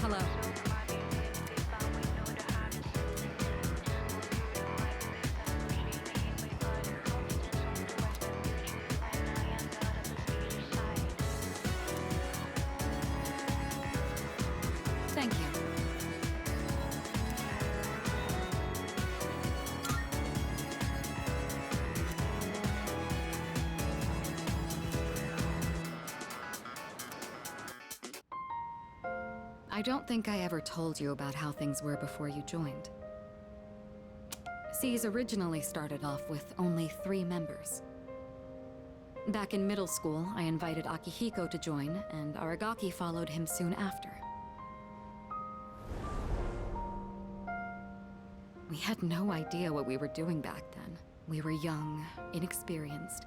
Hello. Thank you. I don't think I ever told you about how things were before you joined. S.E.E.S originally started off with only 3 members. Back in middle school, I invited Akihiko to join, and Aragaki followed him soon after. We had no idea what we were doing back then. We were young, inexperienced,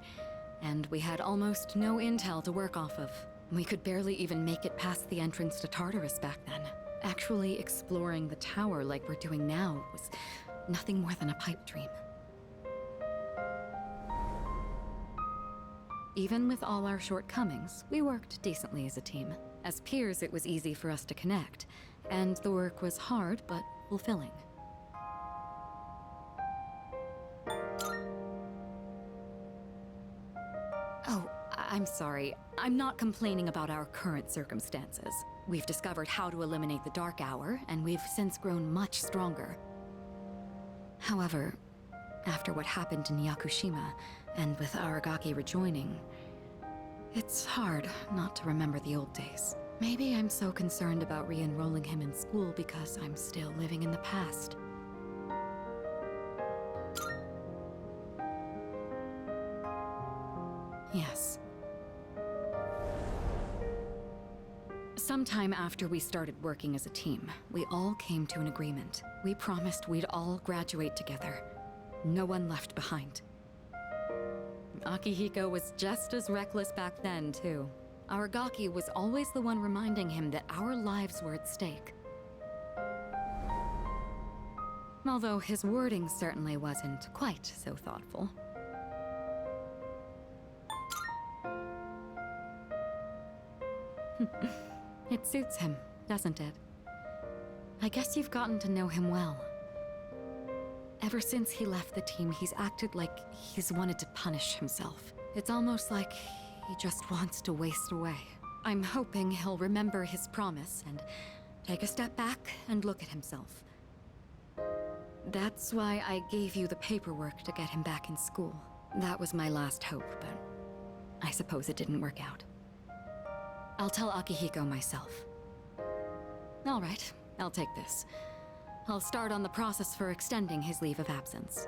and we had almost no intel to work off of. We could barely even make it past the entrance to Tartarus back then. Actually exploring the tower like we're doing now was nothing more than a pipe dream. Even with all our shortcomings, we worked decently as a team. As peers, it was easy for us to connect, and the work was hard but fulfilling. Oh, I'm sorry. I'm not complaining about our current circumstances. We've discovered how to eliminate the Dark Hour, and we've since grown much stronger. However, after what happened in Yakushima, and with Aragaki rejoining, it's hard not to remember the old days. Maybe I'm so concerned about re-enrolling him in school because I'm still living in the past. Yes. Sometime after we started working as a team, we all came to an agreement. We promised we'd all graduate together. No one left behind. Akihiko was just as reckless back then, too. Aragaki was always the one reminding him that our lives were at stake. Although his wording certainly wasn't quite so thoughtful. It suits him, doesn't it? I guess you've gotten to know him well. Ever since he left the team, he's acted like he's wanted to punish himself. It's almost like he just wants to waste away. I'm hoping he'll remember his promise and take a step back and look at himself. That's why I gave you the paperwork to get him back in school. That was my last hope, but I suppose it didn't work out. I'll tell Akihiko myself. All right, I'll take this. I'll start on the process for extending his leave of absence.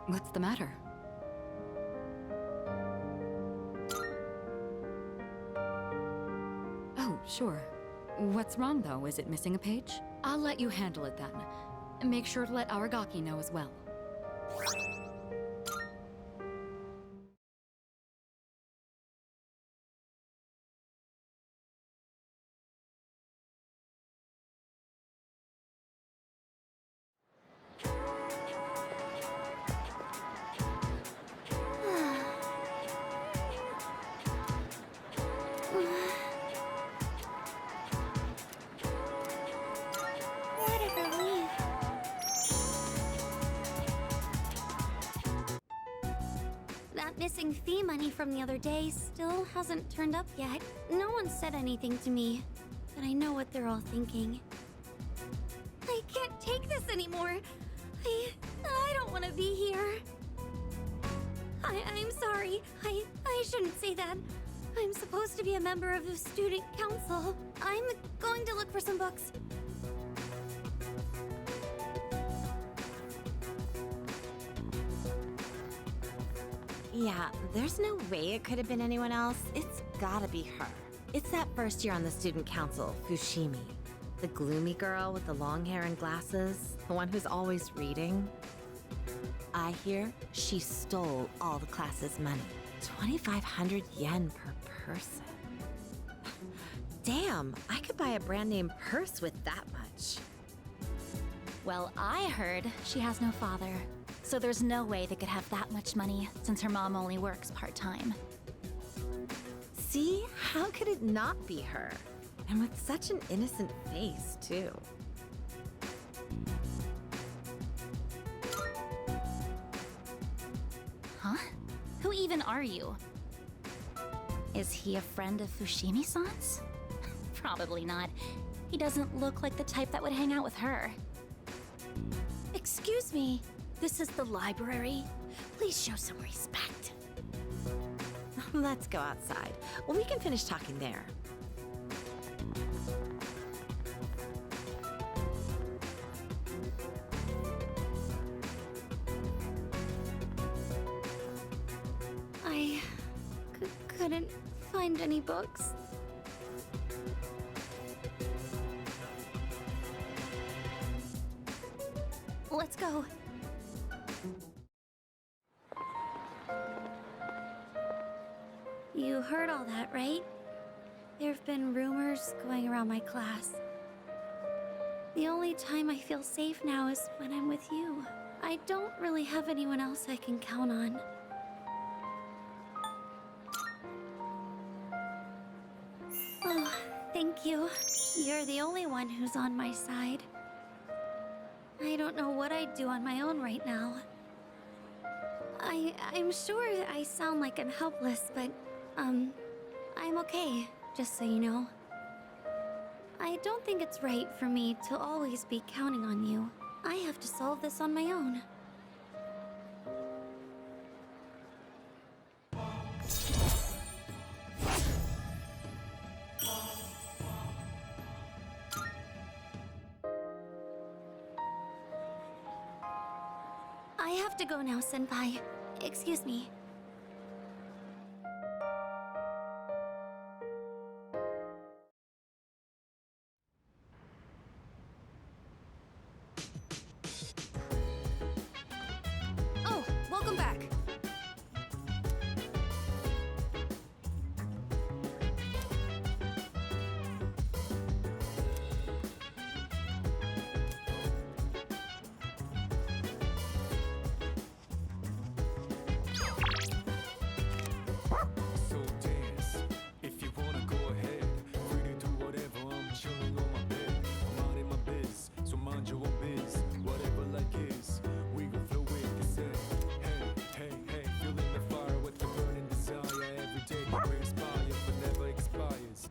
What's the matter? Oh, sure. What's wrong, though? Is it missing a page? I'll let you handle it then. Make sure to let Aragaki know as well. That missing fee money from the other day still hasn't turned up yet. No one said anything to me, but I know what they're all thinking. I can't take this anymore. I don't want to be here. I'm sorry. I shouldn't say that. I'm supposed to be a member of the student council. I'm going to look for some books. Yeah, there's no way it could have been anyone else. It's gotta be her. It's that first year on the student council, Fushimi. The gloomy girl with the long hair and glasses, the one who's always reading. I hear she stole all the class's money. 2,500 yen per person. Damn, I could buy a brand name purse with that much. Well, I heard she has no father, So there's no way they could have that much money since her mom only works part-time. See? How could it not be her? And with such an innocent face, too. Huh? Who even are you? Is he a friend of Fushimi-san's? Probably not. He doesn't look like the type that would hang out with her. Excuse me, this is the library. Please show some respect. Let's go outside. We can finish talking there. I couldn't find any books. Let's go. You heard all that, right? There have been rumors going around my class. The only time I feel safe now is when I'm with you. I don't really have anyone else I can count on. Oh, thank you. You're the only one who's on my side. I don't know what I'd do on my own right now. I'm sure I sound like I'm helpless, but, I'm okay, just so you know. I don't think it's right for me to always be counting on you. I have to solve this on my own. I have to go now, Senpai. Excuse me. Oh, welcome back. So dance, if you wanna go ahead. Free to do whatever, I'm chilling on my bed. I'm out in my biz, so mind your own biz. Whatever like is, we gon' flow with this end. Hey, hey, hey, feeling the fire with the burning desire. Every day we're inspired, but never expires.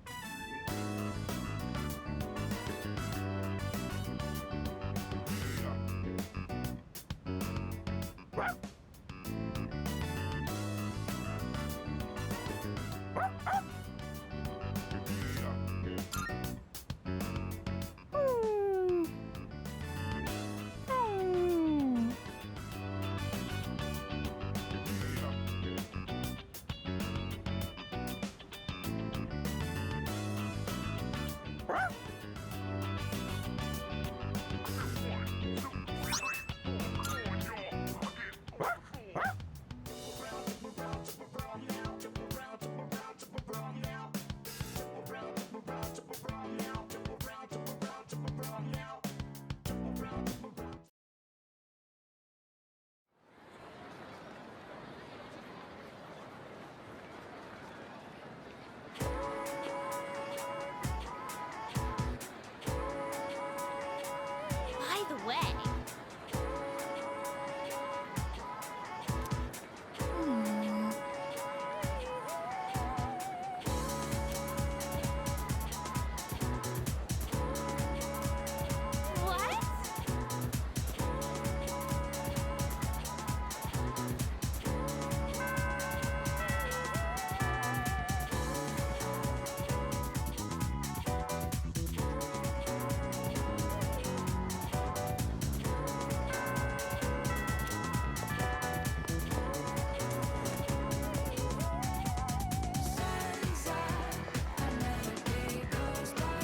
By the way... What?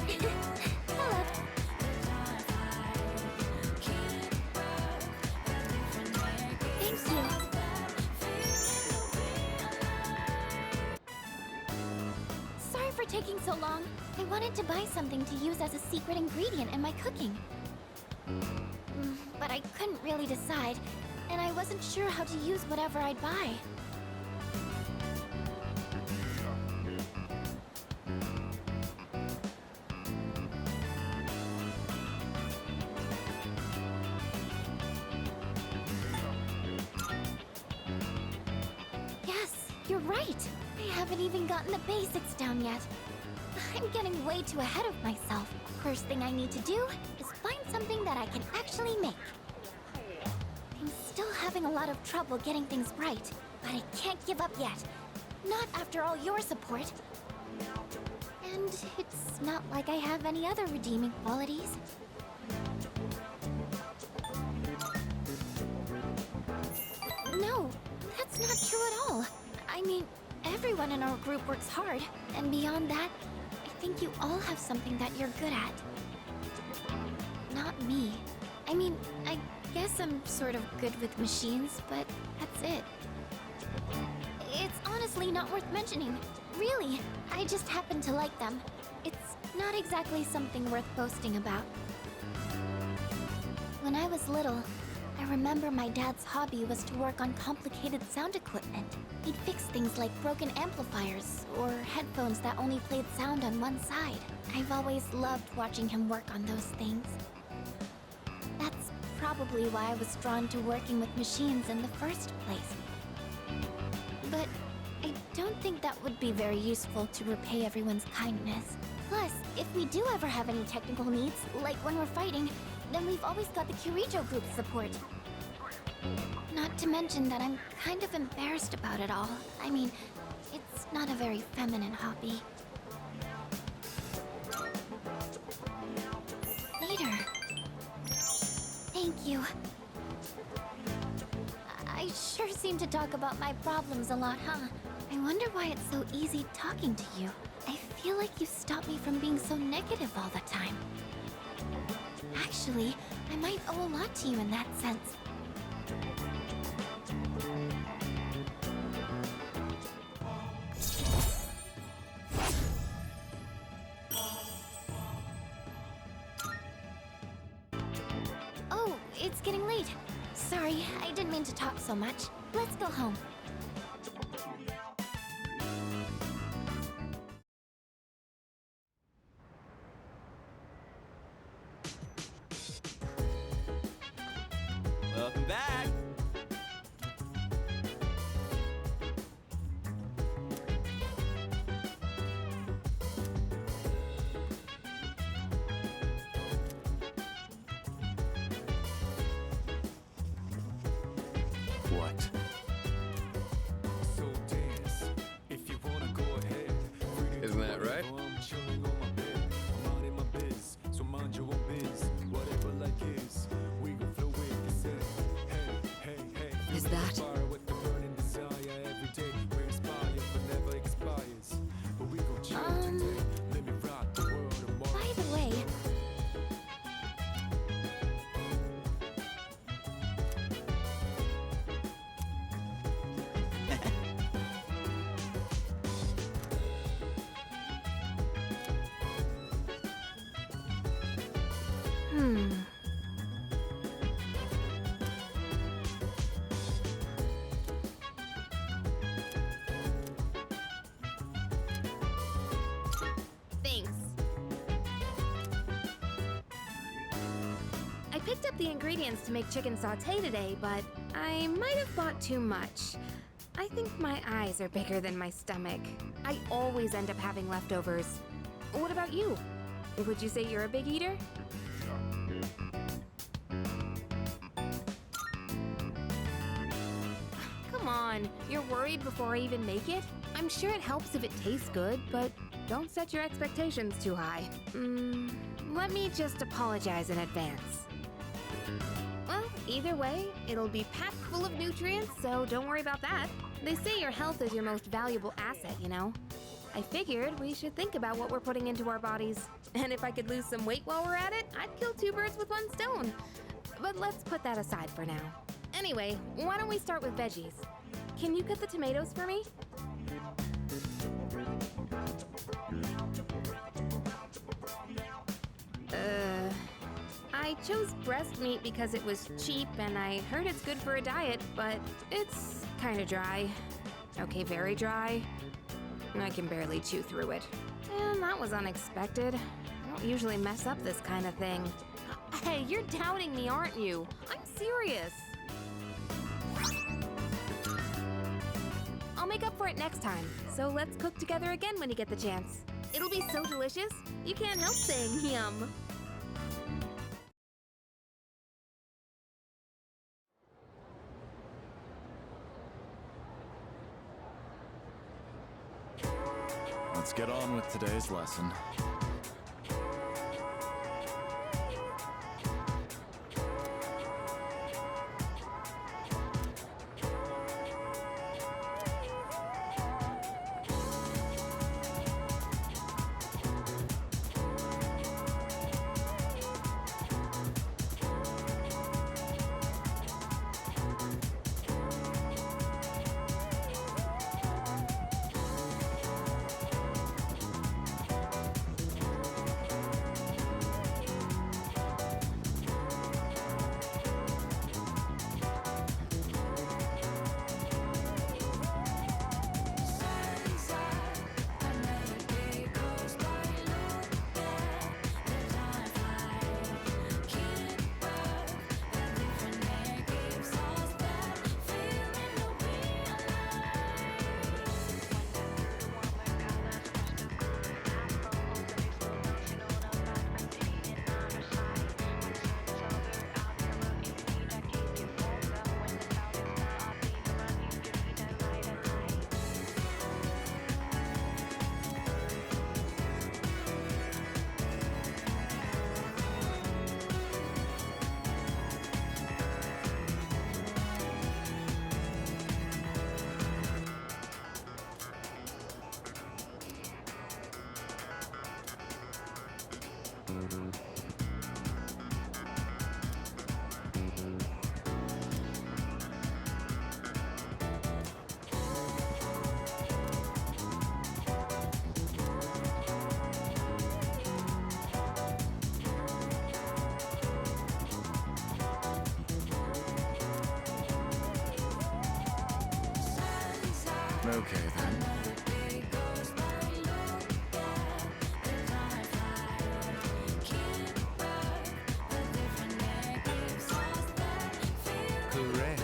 Thank you. Sorry for taking so long. I wanted to buy something to use as a secret ingredient in my cooking. But I couldn't really decide. and I wasn't sure how to use whatever I'd buy. Yes, you're right. I haven't even gotten the basics down yet. I'm getting way too ahead of myself. First thing I need to do is find something that I can actually make. I'm still having a lot of trouble getting things right, but I can't give up yet. Not after all your support. And it's not like I have any other redeeming qualities. No, that's not true at all. I mean, everyone in our group works hard, and beyond that, I think you all have something that you're good at. Not me. I mean, I guess I'm sort of good with machines, but that's it. It's honestly not worth mentioning. Really, I just happen to like them. It's not exactly something worth boasting about. When I was little, I remember my dad's hobby was to work on complicated sound equipment. He'd fix things like broken amplifiers or headphones that only played sound on one side. I've always loved watching him work on those things. That's probably why I was drawn to working with machines in the first place. But I don't think that would be very useful to repay everyone's kindness. Plus, if we do ever have any technical needs, like when we're fighting, then we've always got the Kirijo group's support. Not to mention that I'm kind of embarrassed about it all. I mean, it's not a very feminine hobby. Later. Thank you. I sure seem to talk about my problems a lot, huh? I wonder why it's so easy talking to you. I feel like you stop me from being so negative all the time. Actually, I might owe a lot to you in that sense. Oh, it's getting late. Sorry, I didn't mean to talk so much. Let's go home. Welcome back! What? So dance, if you wanna go ahead. Isn't that right? I'm chilling on my bed. I'm minding my biz, so mind your own biz. Whatever like is, we gon' flow with the set. Hey, hey, hey. Is that- Fire with the burning desire every day. We inspire, but never expires. But we gon' chill today. Let me rock the world tomorrow. By the way, Thanks. I picked up the ingredients to make chicken sauté today, but I might have bought too much. I think my eyes are bigger than my stomach. I always end up having leftovers. What about you? Would you say you're a big eater? Come on, you're worried before I even make it? I'm sure it helps if it tastes good, but don't set your expectations too high. Let me just apologize in advance. Well, either way, it'll be packed full of nutrients, so don't worry about that. They say your health is your most valuable asset, you know? I figured we should think about what we're putting into our bodies. And if I could lose some weight while we're at it, I'd kill two birds with one stone. But let's put that aside for now. Anyway, why don't we start with veggies? Can you cut the tomatoes for me? I I chose breast meat because it was cheap and I heard it's good for a diet, but it's kind of dry. Okay, very dry. I can barely chew through it. And that was unexpected. I don't usually mess up this kind of thing. Hey, you're doubting me, aren't you? I'm serious. I'll make up for it next time. So let's cook together again when you get the chance. It'll be so delicious, you can't help saying yum. Let's get on with today's lesson. Okay, then. Correct.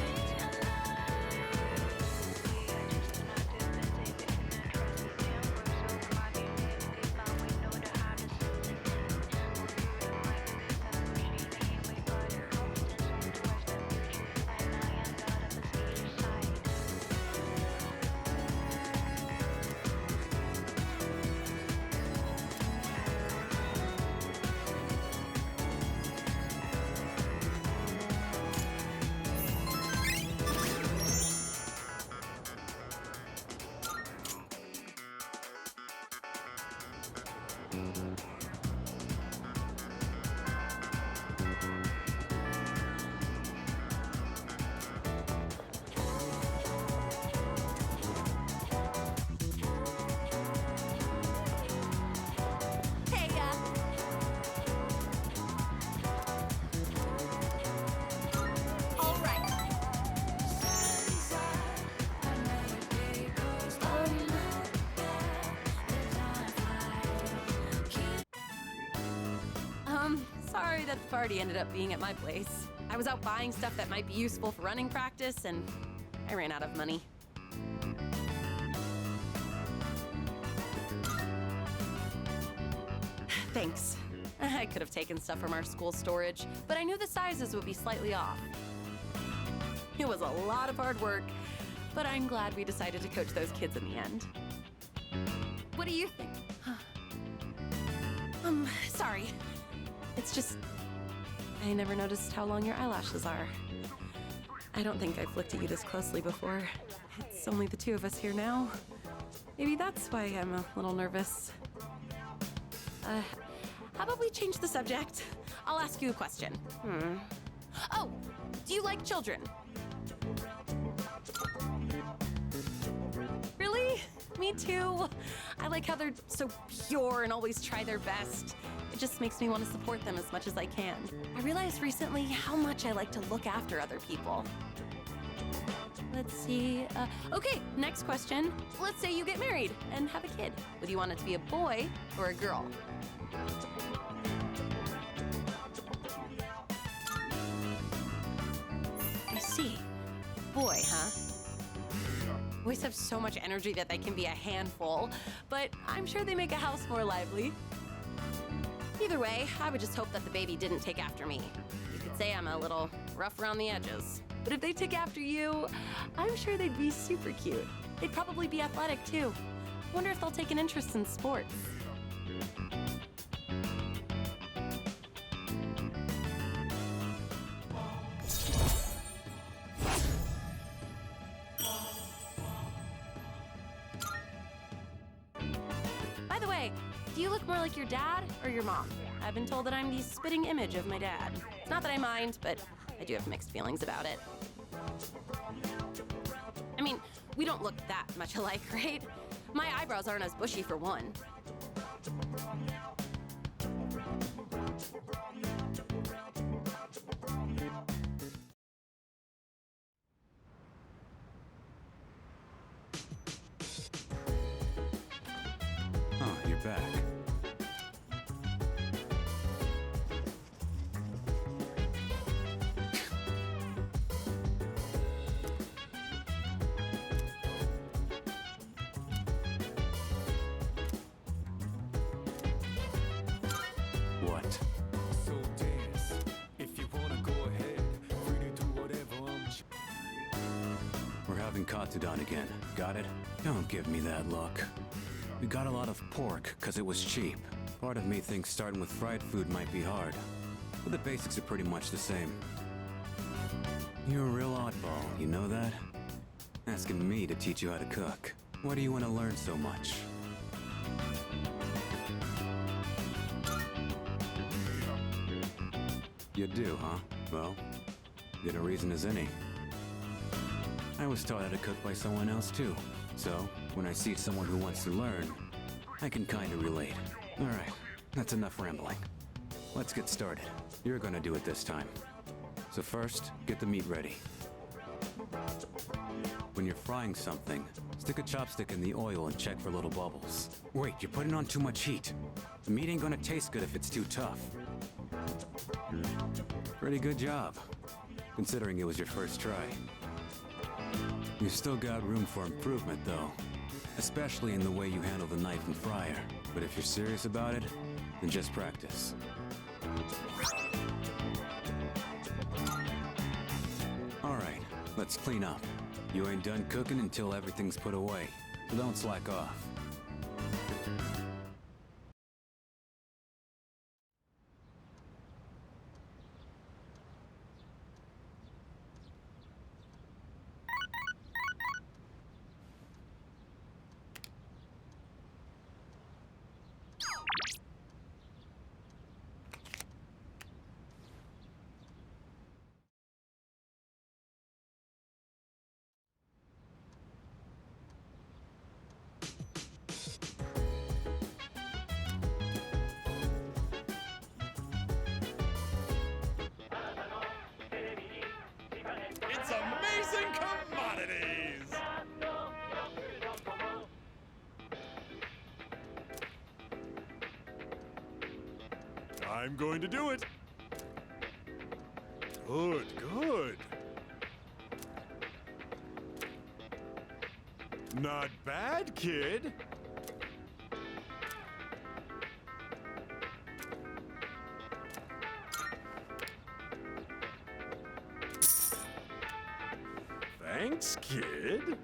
Sorry that the party ended up being at my place. I was out buying stuff that might be useful for running practice, and I ran out of money. Thanks. I could have taken stuff from our school storage, but I knew the sizes would be slightly off. It was a lot of hard work, but I'm glad we decided to coach those kids in the end. What do you think? Sorry. It's just, I never noticed how long your eyelashes are. I don't think I've looked at you this closely before. It's only the two of us here now. Maybe that's why I'm a little nervous. How about we change the subject? I'll ask you a question. Oh, do you like children? Really? Me too. I like how they're so pure and always try their best. It just makes me want to support them as much as I can. I realized recently how much I like to look after other people. Let's see. Okay, next question. Let's say you get married and have a kid. Would you want it to be a boy or a girl? I see. Boy, huh? Boys have so much energy that they can be a handful, but I'm sure they make a house more lively. Either way, I would just hope that the baby didn't take after me. You could say I'm a little rough around the edges. But if they took after you, I'm sure they'd be super cute. They'd probably be athletic too. Wonder if they'll take an interest in sports. By the way, do you look more like your dad or your mom? I've been told that I'm the spitting image of my dad. It's not that I mind, but I do have mixed feelings about it. I mean, we don't look that much alike, right? My eyebrows aren't as bushy for one. Oh, you're back. What? So dance. If you wanna go ahead, free to do whatever We're having Katsudan again. Got it? Don't give me that look. We got a lot of pork, because it was cheap. Part of me thinks starting with fried food might be hard, but the basics are pretty much the same. You're a real oddball, you know that? Asking me to teach you how to cook. Why do you want to learn so much? You do, huh? Well, good a reason as any. I was taught how to cook by someone else too, so when I see someone who wants to learn, I can kinda relate. Alright, that's enough rambling. Let's get started. You're gonna do it this time. So first, get the meat ready. When you're frying something, stick a chopstick in the oil and check for little bubbles. Wait, you're putting on too much heat. The meat ain't gonna taste good if it's too tough. Pretty good job, considering it was your first try. You still got room for improvement, though. Especially in the way you handle the knife and fryer. But if you're serious about it, then just practice. Alright, let's clean up. You ain't done cooking until everything's put away, so don't slack off. It's amazing commodities! I'm going to do it. Good, good. Not bad, kid. Thanks, kid.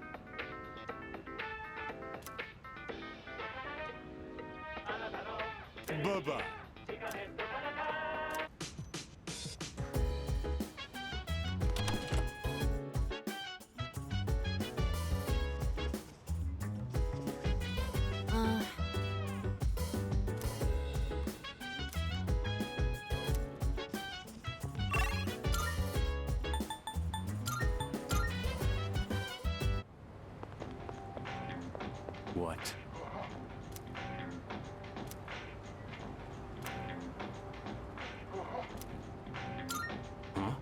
Bye-bye. What? Huh?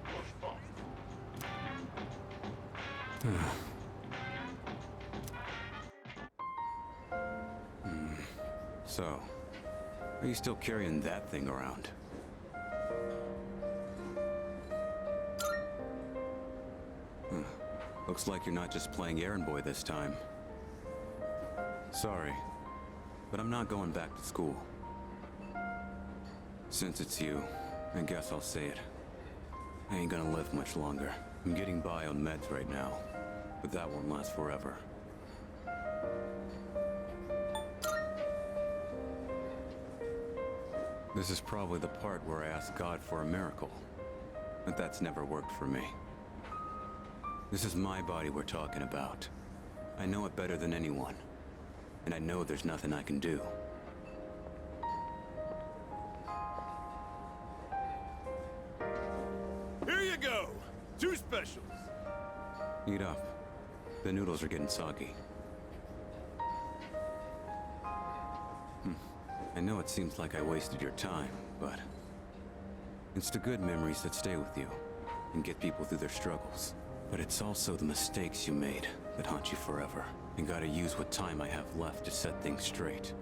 So, are you still carrying that thing around? Looks like you're not just playing errand boy this time. Sorry, but I'm not going back to school. Since it's you, I guess I'll say it. I ain't gonna live much longer. I'm getting by on meds right now, but that won't last forever. This is probably the part where I ask God for a miracle, but that's never worked for me. This is my body we're talking about. I know it better than anyone, and I know there's nothing I can do. Here you go! 2 specials! Eat up. The noodles are getting soggy. I know it seems like I wasted your time, but it's the good memories that stay with you and get people through their struggles. But it's also the mistakes you made that haunt you forever, and gotta use what time I have left to set things straight.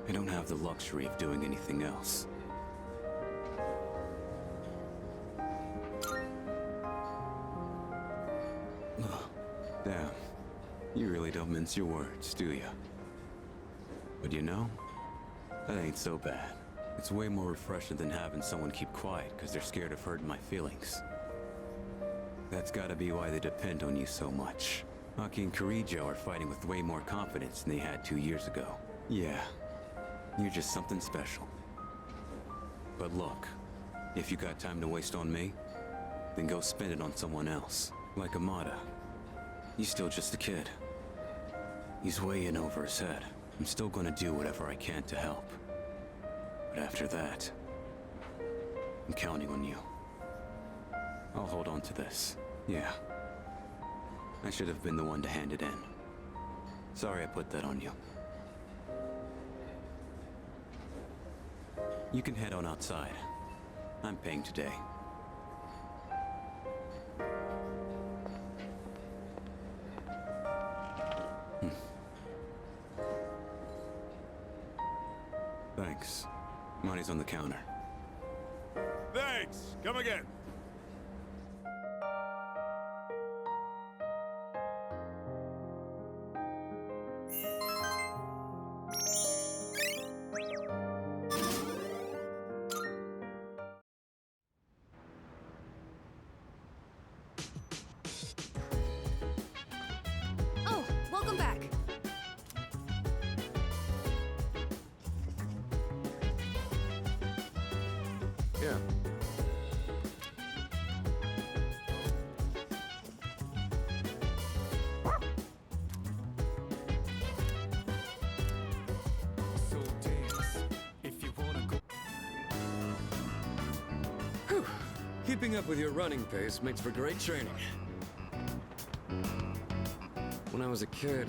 I don't have the luxury of doing anything else. Damn. You really don't mince your words, do you? But you know, that ain't so bad. It's way more refreshing than having someone keep quiet because they're scared of hurting my feelings. That's gotta be why they depend on you so much. Aki and Kirijo are fighting with way more confidence than they had 2 years ago. Yeah, you're just something special. But look, if you got time to waste on me, then go spend it on someone else. Like Amada. He's still just a kid. He's way in over his head. I'm still gonna do whatever I can to help. But after that, I'm counting on you. I'll hold on to this. Yeah. I should have been the one to hand it in. Sorry I put that on you. You can head on outside. I'm paying today. Thanks. Money's on the counter. Thanks! Come again! Oh, welcome back. Yeah. So dance if you wanna go. Whew. Keeping up with your running pace makes for great training. When I was a kid,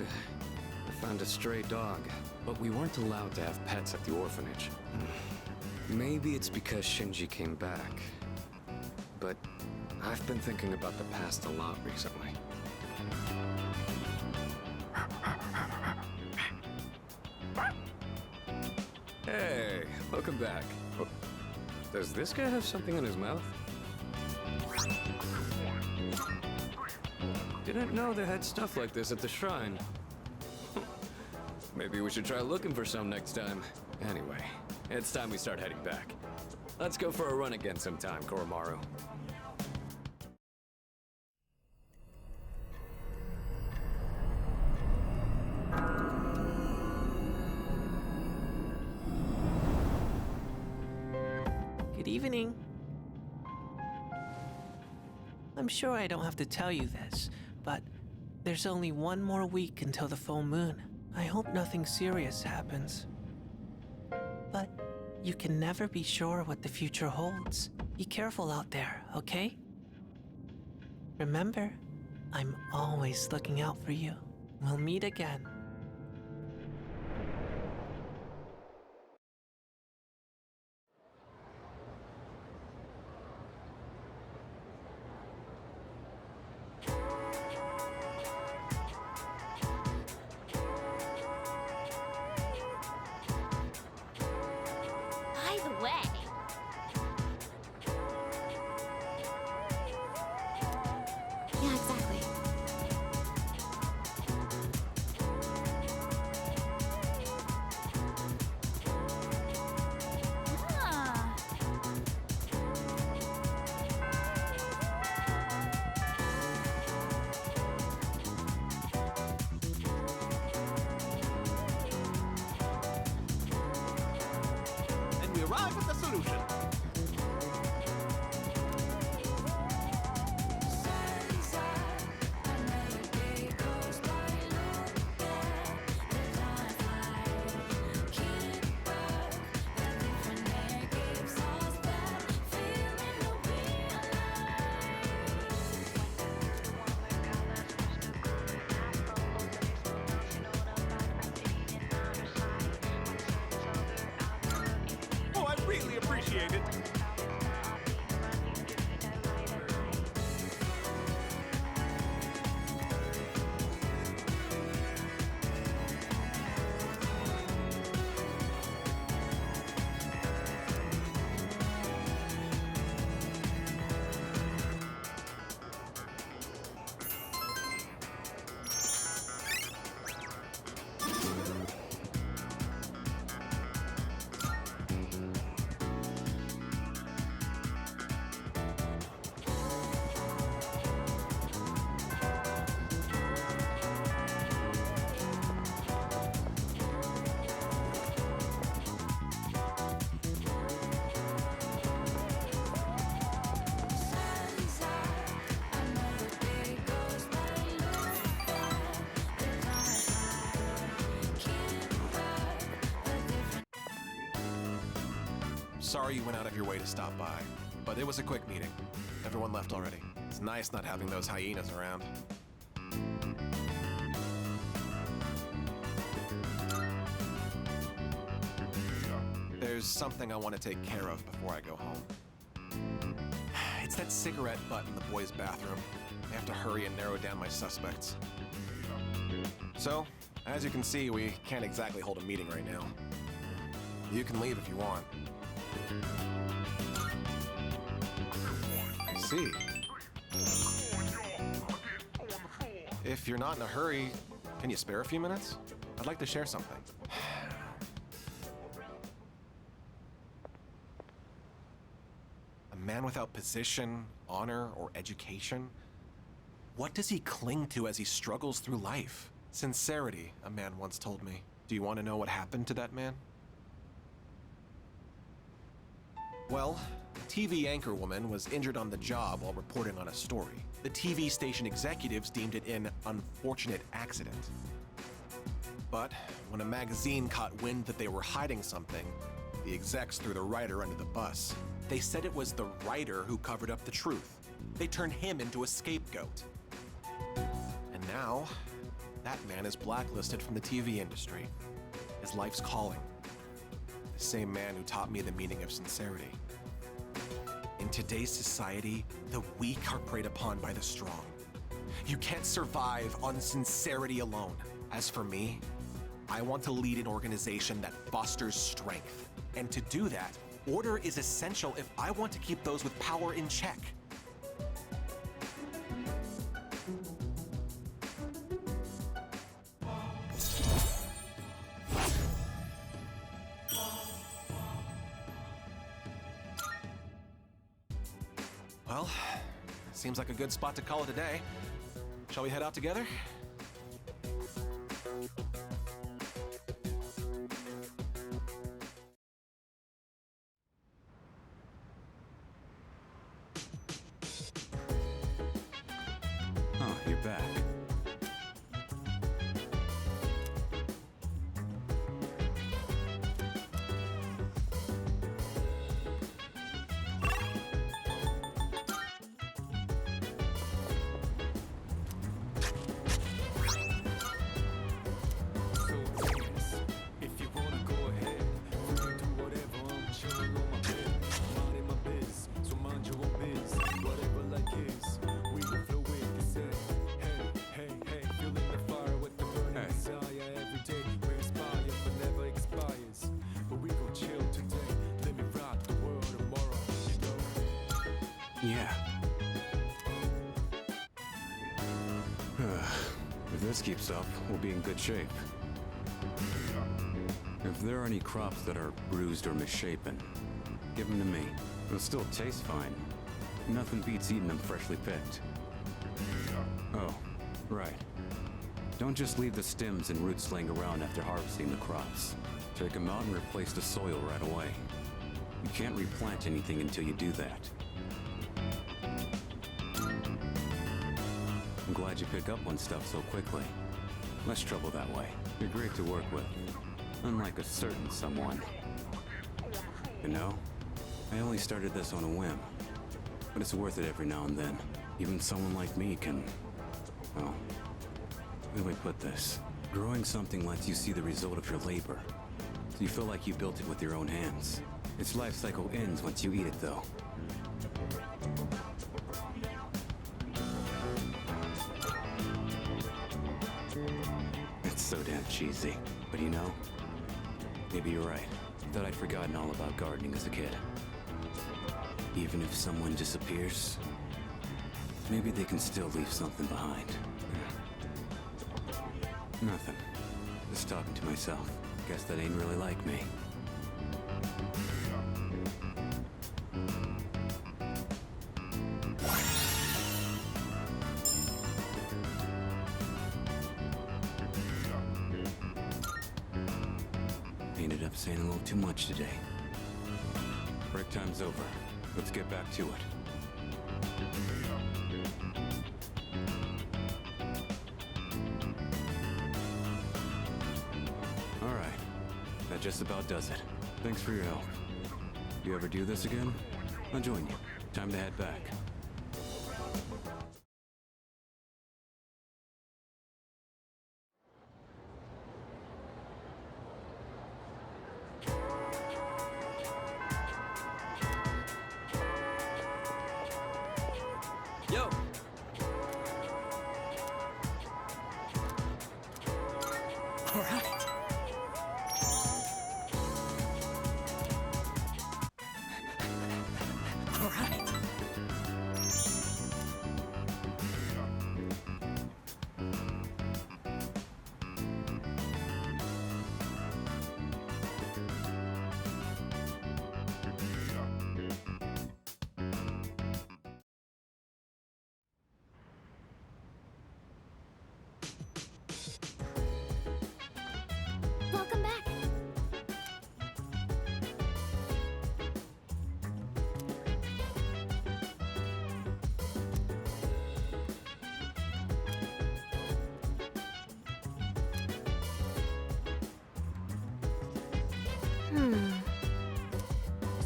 I found a stray dog, but we weren't allowed to have pets at the orphanage. Maybe it's because Shinji came back. But I've been thinking about the past a lot recently. Hey, welcome back. Oh, does this guy have something in his mouth? Didn't know they had stuff like this at the shrine. Maybe we should try looking for some next time. Anyway, it's time we start heading back. Let's go for a run again sometime, Koromaru. Good evening. I'm sure I don't have to tell you this, but there's only one more week until the full moon. I hope nothing serious happens. But you can never be sure what the future holds. Be careful out there, okay? Remember, I'm always looking out for you. We'll meet again. way. Yeah, exactly. Ah. And we arrive at the solution. Oh, I really appreciate it. Sorry you went out of your way to stop by, but it was a quick meeting. Everyone left already. It's nice not having those hyenas around. There's something I want to take care of before I go home. It's that cigarette butt in the boys' bathroom. I have to hurry and narrow down my suspects. So, as you can see, we can't exactly hold a meeting right now. You can leave if you want. I see. If you're not in a hurry, can you spare a few minutes? I'd like to share something. A man without position, honor, or education? What does he cling to as he struggles through life? Sincerity, a man once told me. Do you want to know what happened to that man? Well, a TV anchorwoman was injured on the job while reporting on a story. The TV station executives deemed it an unfortunate accident. But when a magazine caught wind that they were hiding something, the execs threw the writer under the bus. They said it was the writer who covered up the truth. They turned him into a scapegoat. And now, that man is blacklisted from the TV industry. His life's calling. The same man who taught me the meaning of sincerity. In today's society, the weak are preyed upon by the strong. You can't survive on sincerity alone. As for me, I want to lead an organization that fosters strength. And to do that, order is essential if I want to keep those with power in check. Well, seems like a good spot to call it a day. Shall we head out together? Oh, you're back. If you wanna go ahead, you can do whatever. I'm chilling on my bed. I'm minding my biz, so mind your own biz. Whatever like is, we will flow with this. Hey, Yeah. If this keeps up, we'll be in good shape. If there are any crops that are bruised or misshapen, give them to me. They'll still taste fine. Nothing beats eating them freshly picked. Oh, right. Don't just leave the stems and roots laying around after harvesting the crops. Take them out and replace the soil right away. You can't replant anything until you do that. I'm glad you pick up on stuff so quickly. Less trouble that way. You're great to work with. Unlike a certain someone. You know, I only started this on a whim. But it's worth it every now and then. Even someone like me can... well... how do I put this? Growing something lets you see the result of your labor. So you feel like you built it with your own hands. Its life cycle ends once you eat it, though. It's so damn cheesy. But you know, maybe you're right. I thought I'd forgotten all about gardening as a kid. Even if someone disappears, maybe they can still leave something behind. Nothing. Just talking to myself. Guess that ain't really like me. Ended up saying a little too much today. Break time's over. Let's get back to it. All right. That just about does it. Thanks for your help. You ever do this again? I'll join you. Time to head back. Yo! All right. All right. Welcome back.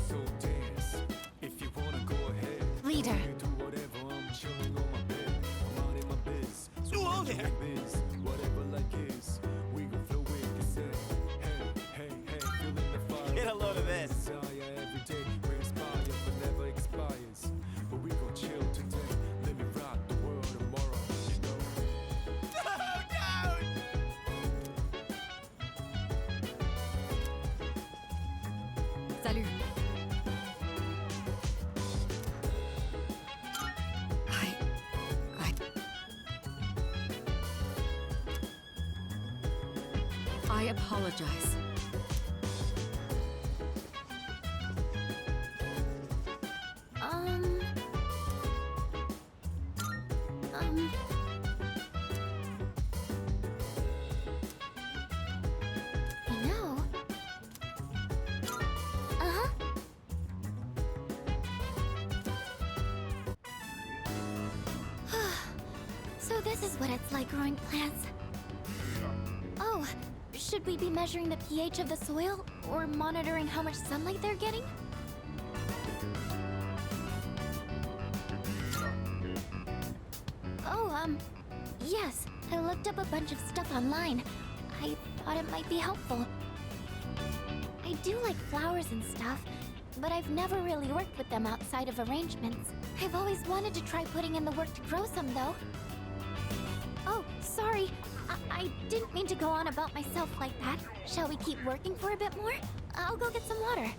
So dance. If you wanna go ahead. Leader. You do whatever, I'm chilling on my bed. I'm out in my biz. So Oh, yeah. biz. Whatever like is. We gon' flow with the set. Hey, hey, hey, feeling the fire. Get a load of this. Desire every day. We inspire, but never expires. But we gon' chill today. Let me rock the world tomorrow. You know. Salut. I apologize. You know. Uh-huh. So this is what it's like growing plants. Oh, should we be measuring the pH of the soil or monitoring how much sunlight they're getting? Oh, yes. I looked up a bunch of stuff online. I thought it might be helpful. I do like flowers and stuff, but I've never really worked with them outside of arrangements. I've always wanted to try putting in the work to grow some, though. Oh, sorry. I didn't mean to go on about myself like that. Shall we keep working for a bit more? I'll go get some water.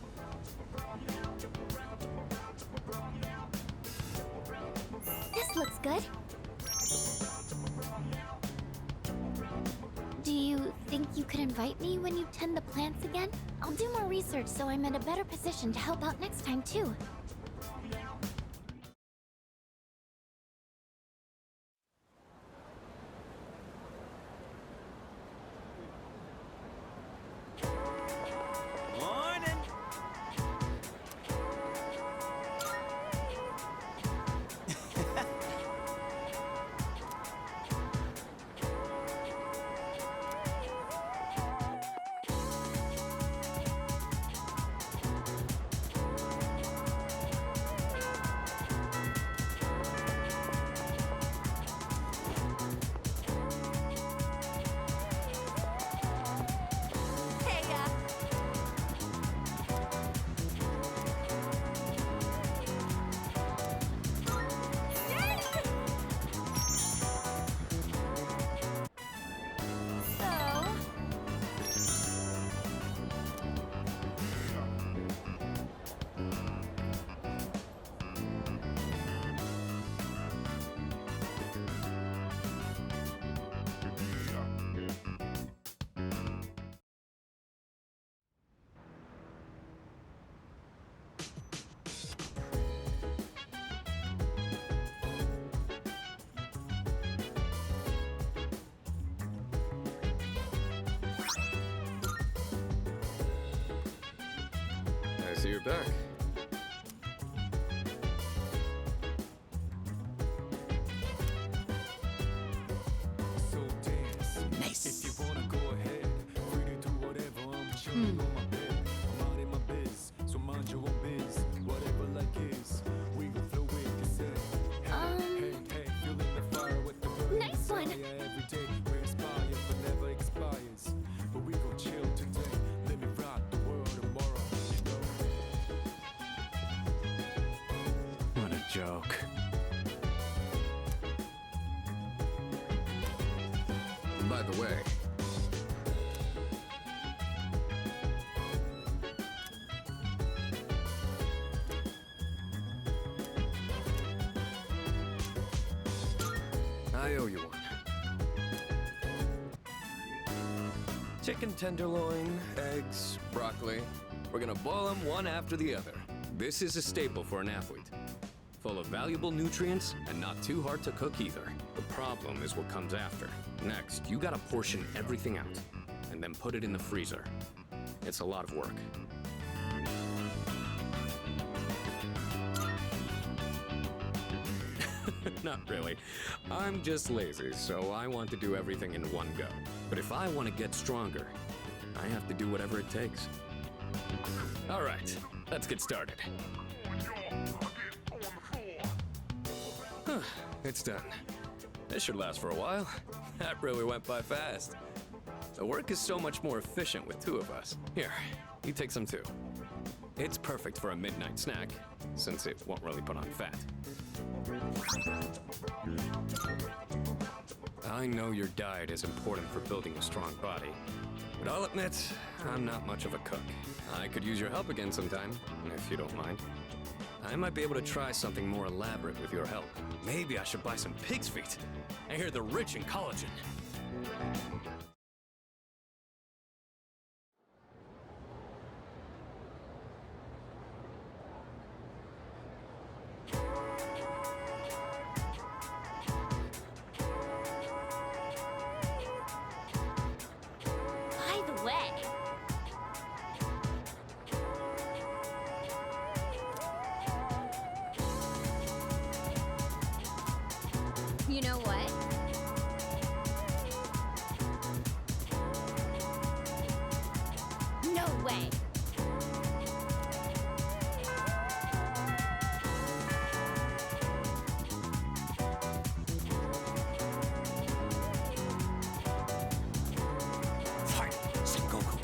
good? Do you think you could invite me when you tend the plants again? I'll do more research so I'm in a better position to help out next time, too. Morning. Hey, I see you're back. So dance. Nice. If you wanna go ahead, free to do whatever. I'm chilling on my bed. I'm out in my biz, so mind your own biz. Whatever like is, we gon' flow with this head. Hey, hey, feeling the fire with the burn. Nice one. Fire every day, we inspire but never expires. But we gon' chill today. Let me rock the world tomorrow. You know? What a joke. By the way, I owe you one. Chicken tenderloin, eggs, broccoli. We're gonna boil them one after the other. This is a staple for an athlete. Full of valuable nutrients and not too hard to cook either. The problem is what comes after. Next, you gotta portion everything out and then put it in the freezer. It's a lot of work. Not really. I'm just lazy, so I want to do everything in one go. But if I want to get stronger, I have to do whatever it takes. All right, let's get started. It's done. This should last for a while. That really went by fast. The work is so much more efficient with two of us. Here, you take some too. It's perfect for a midnight snack, since it won't really put on fat. I know your diet is important for building a strong body, but I'll admit, I'm not much of a cook. I could use your help again sometime, if you don't mind. I might be able to try something more elaborate with your help. Maybe I should buy some pig's feet. I hear they're rich in collagen. By the way, You know what? no way. Fight, Sengoku.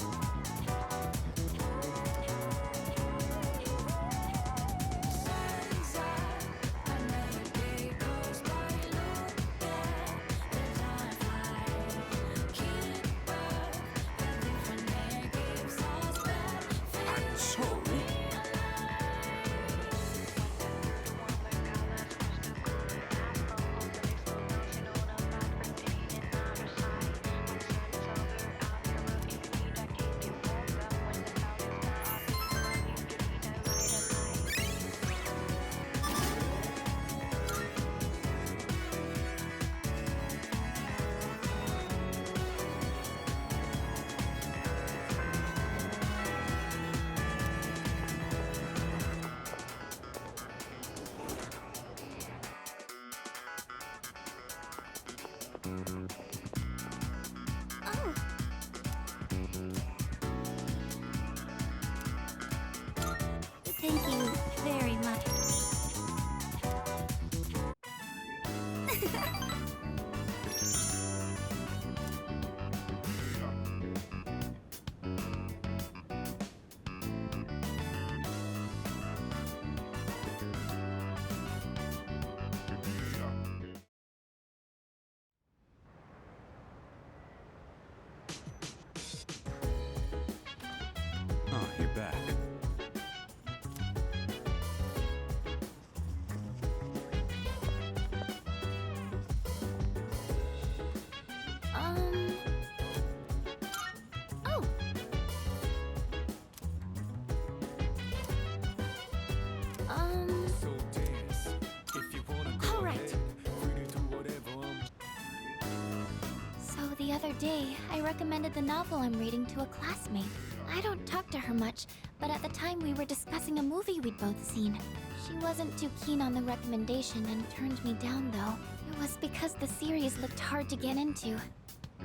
Oh. So dance if you wanna go All right. ahead. Free to do whatever So the other day, I recommended the novel I'm reading to a classmate. I don't talk to her much, but at the time we were discussing a movie we'd both seen. She wasn't too keen on the recommendation and turned me down, though. It was because the series looked hard to get into.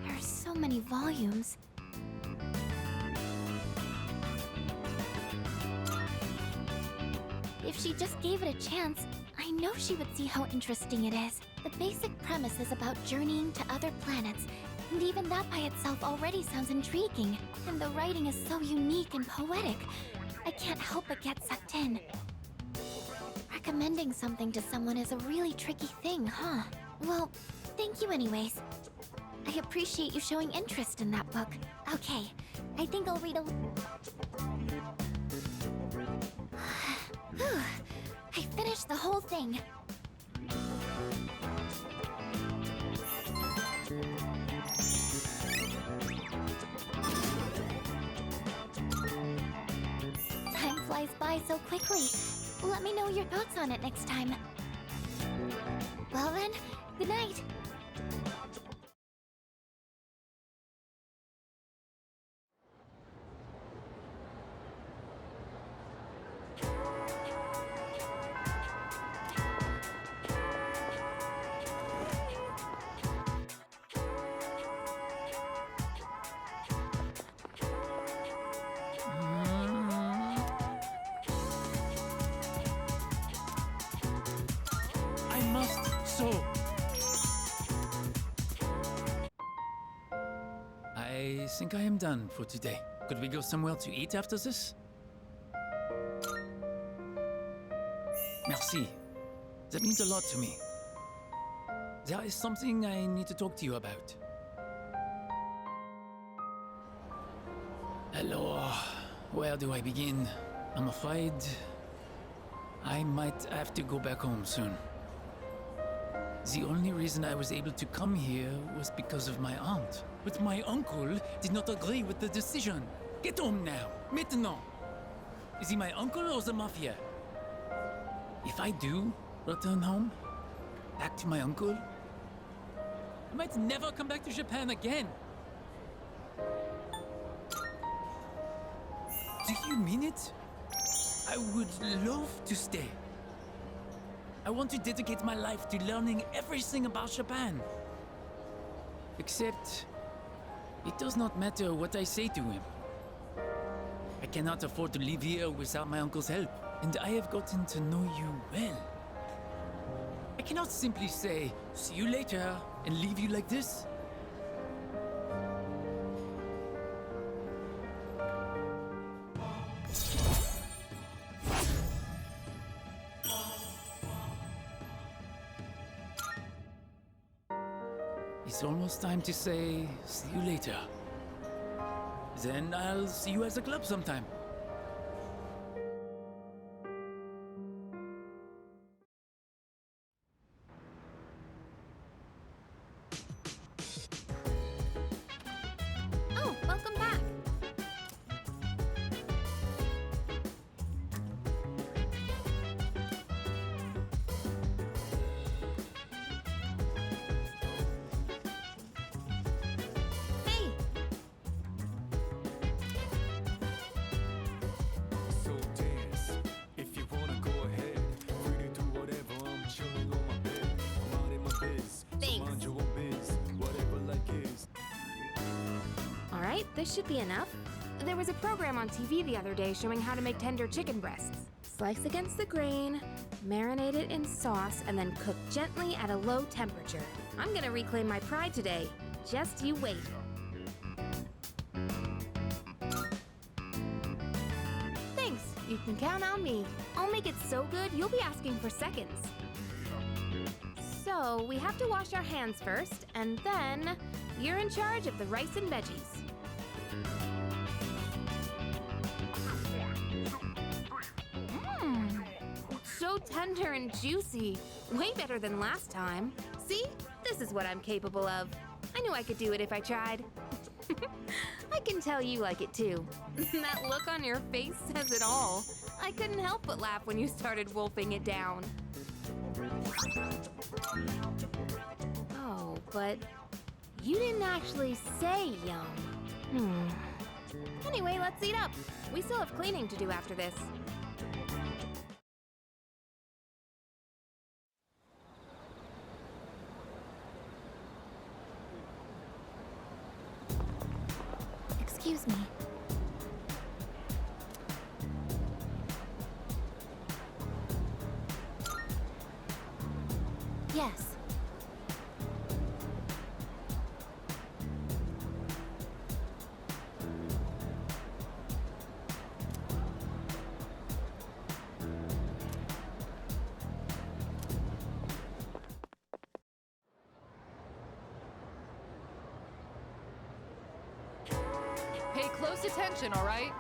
There are so many volumes. If she just gave it a chance, I know she would see how interesting it is. The basic premise is about journeying to other planets, and even that by itself already sounds intriguing. And the writing is so unique and poetic. I can't help but get sucked in. Recommending something to someone is a really tricky thing, huh? Well, thank you anyways. I appreciate you showing interest in that book. Okay, I think I'll read a... Whew, I finished the whole thing. Time flies by so quickly. Let me know your thoughts on it next time. Well then, good night. I must sew. I think I am done for today. Could we go somewhere to eat after this? Merci. That means a lot to me. There is something I need to talk to you about. Hello. Where do I begin? I'm afraid I might have to go back home soon. The only reason I was able to come here was because of my aunt. But my uncle did not agree with the decision. Get home now, maintenant. Is he my uncle or the mafia? If I do return home, back to my uncle, I might never come back to Japan again. Do you mean it? I would love to stay. I want to dedicate my life to learning everything about Japan. Except, it does not matter what I say to him. I cannot afford to live here without my uncle's help, and I have gotten to know you well. I cannot simply say, see you later, and leave you like this. It's almost time to say, see you later. Then I'll see you at the club sometime. Oh, welcome back. Hey, So dance if you wanna go ahead. Free to do whatever. I'm chilling on my bed. I'm out in my biz. So Thanks. mind your own biz. Whatever like is. all right, this should be enough. There was a program on TV the other day showing how to make tender chicken breasts. Slice against the grain, marinate it in sauce, and then cook gently at a low temperature. I'm gonna reclaim my pride today. Just you wait. Thanks, you can count on me. I'll make it so good you'll be asking for seconds. So, we have to wash our hands first, and then you're in charge of the rice and veggies. So tender and juicy. Way better than last time. See? This is what I'm capable of. I knew I could do it if I tried. I can tell you like it too. That look on your face says it all. I couldn't help but laugh when you started wolfing it down. Oh, but you didn't actually say yum. Anyway, let's eat up. We still have cleaning to do after this. Excuse me. Yes. Pay close attention, all right?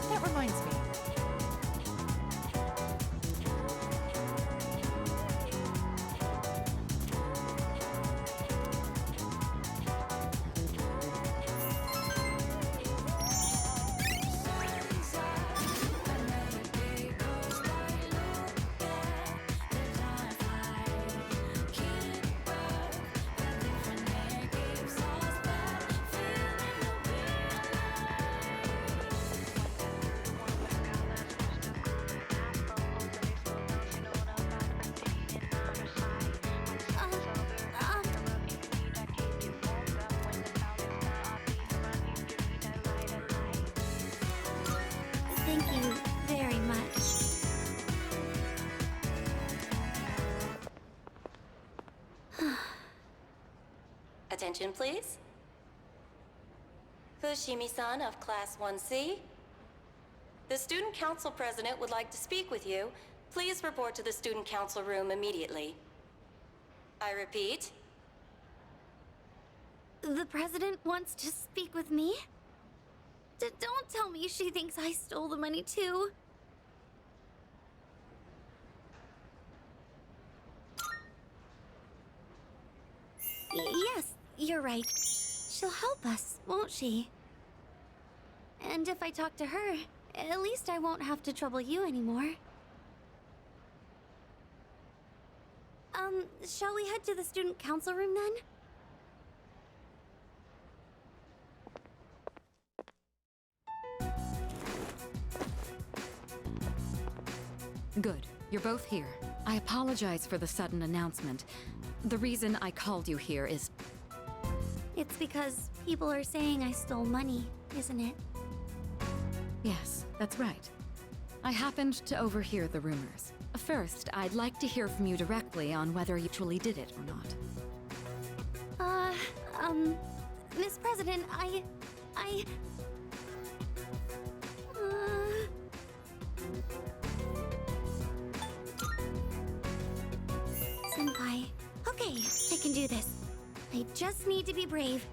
That reminds me. Thank you very much. Attention, please. Fushimi-san of Class 1C. The Student Council President would like to speak with you. Please report to the Student Council room immediately. I repeat. The president wants to speak with me? Don't tell me she thinks I stole the money too. Yes, you're right. She'll help us, won't she? And if I talk to her, at least I won't have to trouble you anymore. Shall we head to the student council room then? Good. You're both here. I apologize for the sudden announcement. The reason I called you here is... It's because people are saying I stole money, isn't it? Yes, that's right. I happened to overhear the rumors. First, I'd like to hear from you directly on whether you truly did it or not. Miss President, Senpai. Okay, I can do this. I just need to be brave.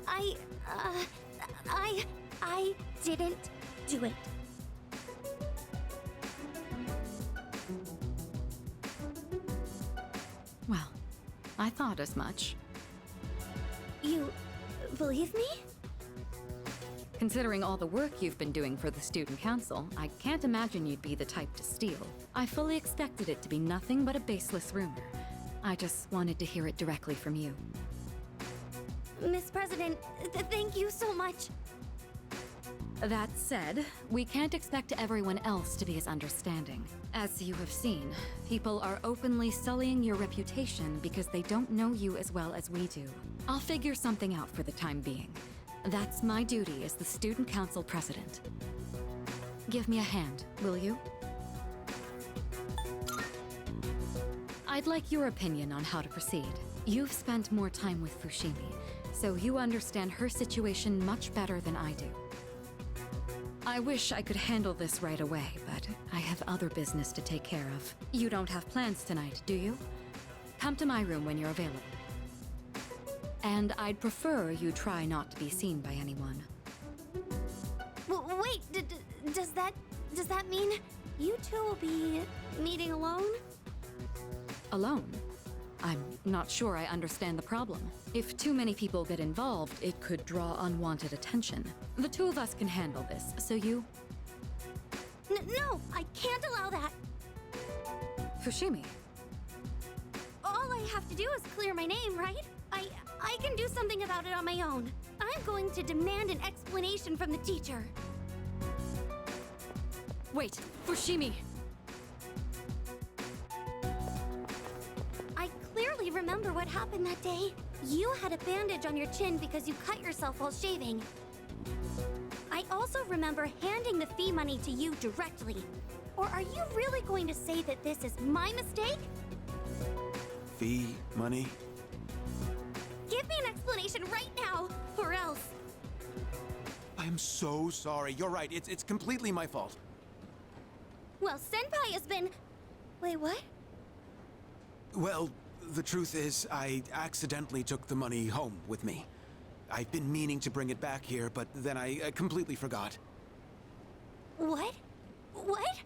I didn't do it. Well, I thought as much. You believe me? Considering all the work you've been doing for the student council, I can't imagine you'd be the type to steal. I fully expected it to be nothing but a baseless rumor. I just wanted to hear it directly from you. Miss President, thank you so much. That said, we can't expect everyone else to be as understanding. As you have seen, people are openly sullying your reputation because they don't know you as well as we do. I'll figure something out for the time being. That's my duty as the student council president. Give me a hand, will you? I'd like your opinion on how to proceed. You've spent more time with Fushimi. so you understand her situation much better than I do. I wish I could handle this right away, but I have other business to take care of. You don't have plans tonight, do you? Come to my room when you're available. And I'd prefer you try not to be seen by anyone. Wait, does that mean you two will be meeting alone? Alone? I'm not sure I understand the problem. If too many people get involved, it could draw unwanted attention. The two of us can handle this, so you... No, I can't allow that. Fushimi. All I have to do is clear my name, right? I can do something about it on my own. I'm going to demand an explanation from the teacher. Wait, Fushimi! I clearly remember what happened that day. You had a bandage on your chin because you cut yourself while shaving. I also remember handing the fee money to you directly. Or are you really going to say that this is my mistake? Fee money? Give me an explanation right now, or else. I'm so sorry. You're right. It's completely my fault. Well, Senpai has been... Wait, what? Well, the truth is, I accidentally took the money home with me. I've been meaning to bring it back here, but then I completely forgot. What? What?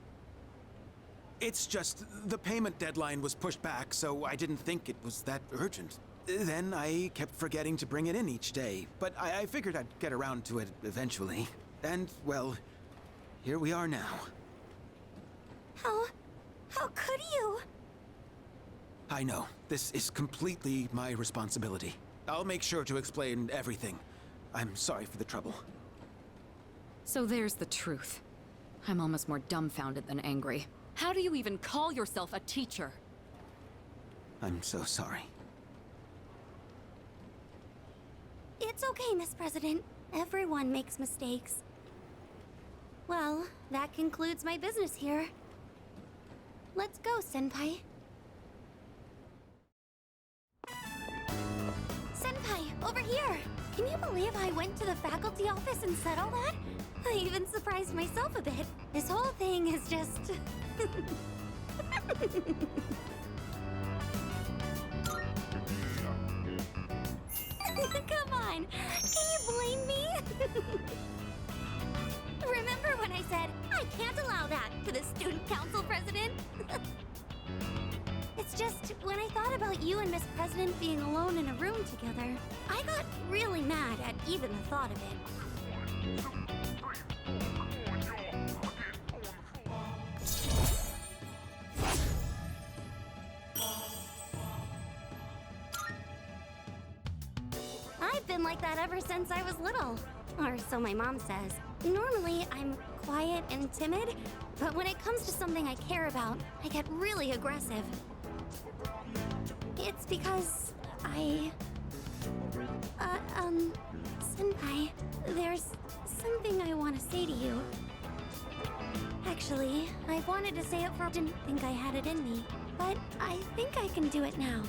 It's just, the payment deadline was pushed back, so I didn't think it was that urgent. Then I kept forgetting to bring it in each day, but I figured I'd get around to it eventually. And, well, here we are now. How could you? I know, this is completely my responsibility. I'll make sure to explain everything. I'm sorry for the trouble. So there's the truth. I'm almost more dumbfounded than angry. How do you even call yourself a teacher? I'm so sorry. It's okay, Miss President. Everyone makes mistakes. Well, that concludes my business here. Let's go, Senpai. Senpai, over here! Can you believe I went to the faculty office and said all that? I even surprised myself a bit. This whole thing is just... Come on! Can you blame me? Remember when I said, I can't allow that to the student council president? It's just, when I thought about you and Miss President being alone in a room together, I got really mad at even the thought of it. I've been like that ever since I was little. Or so my mom says. Normally, I'm quiet and timid, but when it comes to something I care about, I get really aggressive. It's because Senpai, there's something I want to say to you. Actually, I wanted to say it for... didn't think I had it in me, but I think I can do it now.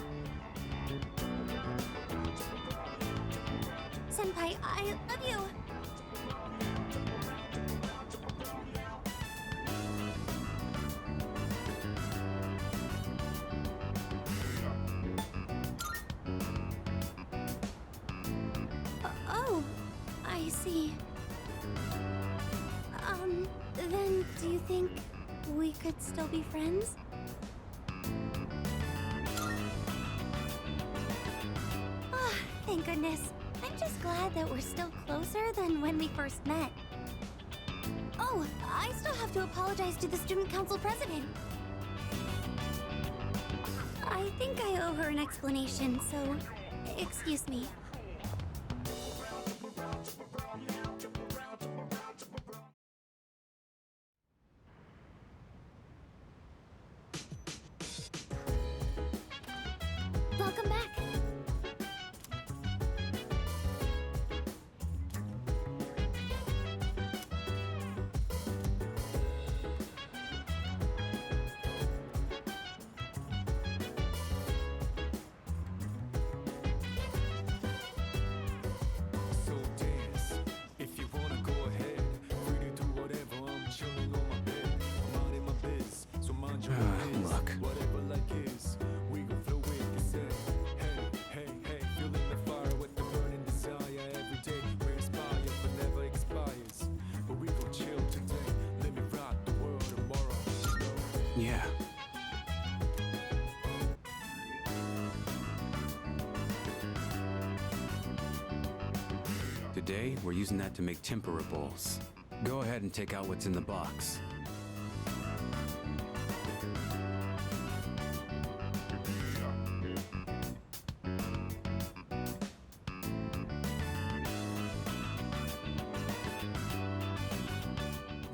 Senpai, I love you! Oh, I see. Then do you think we could still be friends? Ah, thank goodness. I'm just glad that we're still closer than when we first met. Oh, I still have to apologize to the student council president. I think I owe her an explanation, so excuse me. Welcome back. Today, we're using that to make tempura bowls. Go ahead and take out what's in the box.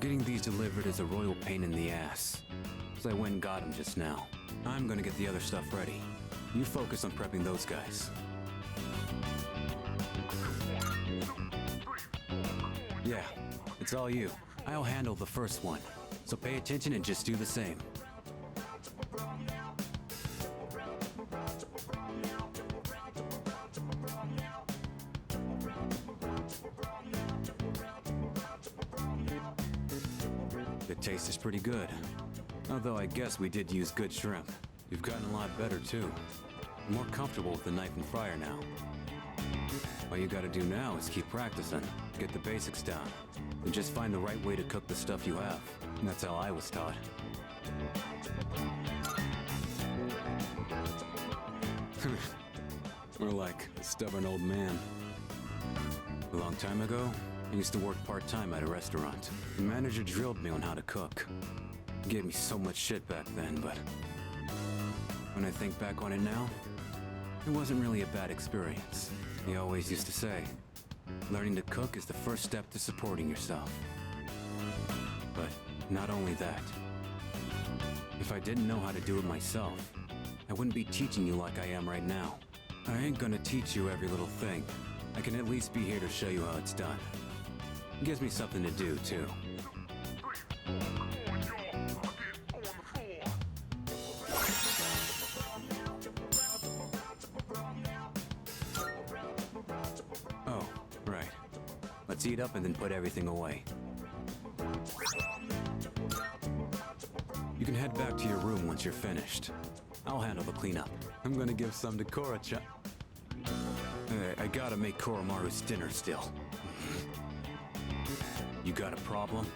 Getting these delivered is a royal pain in the ass, so I went and got them just now. I'm gonna get the other stuff ready. You focus on prepping those guys. Yeah, it's all you. I'll handle the first one, so pay attention and just do the same. The taste is pretty good. Although I guess we did use good shrimp. You've gotten a lot better too. More comfortable with the knife and fryer now. All you gotta do now is keep practicing, get the basics down, and just find the right way to cook the stuff you have. And that's how I was taught. More like a stubborn old man. A long time ago, I used to work part-time at a restaurant. The manager drilled me on how to cook. He gave me so much shit back then, but when I think back on it now, it wasn't really a bad experience. He always used to say, learning to cook is the first step to supporting yourself. But not only that. If I didn't know how to do it myself, I wouldn't be teaching you like I am right now. I ain't gonna teach you every little thing. I can at least be here to show you how it's done. It gives me something to do, too. Oh, right. Let's eat up and then put everything away. You can head back to your room once you're finished. I'll handle the cleanup. I'm gonna give some to Korra-chan. I gotta make Koromaru's dinner still. You got a problem?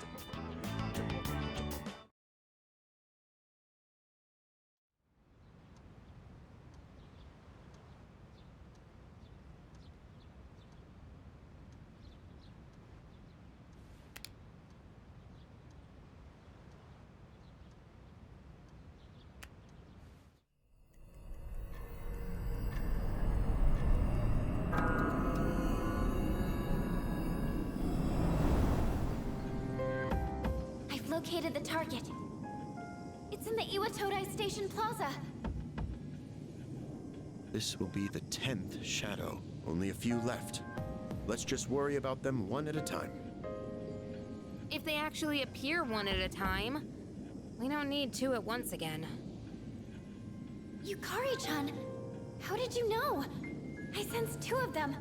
Located the target. It's in the Iwatodai Station Plaza. This will be the 10th shadow. Only a few left. Let's just worry about them one at a time. If they actually appear one at a time, we don't need two at once again. Yukari-chan, how did you know? I sensed two of them.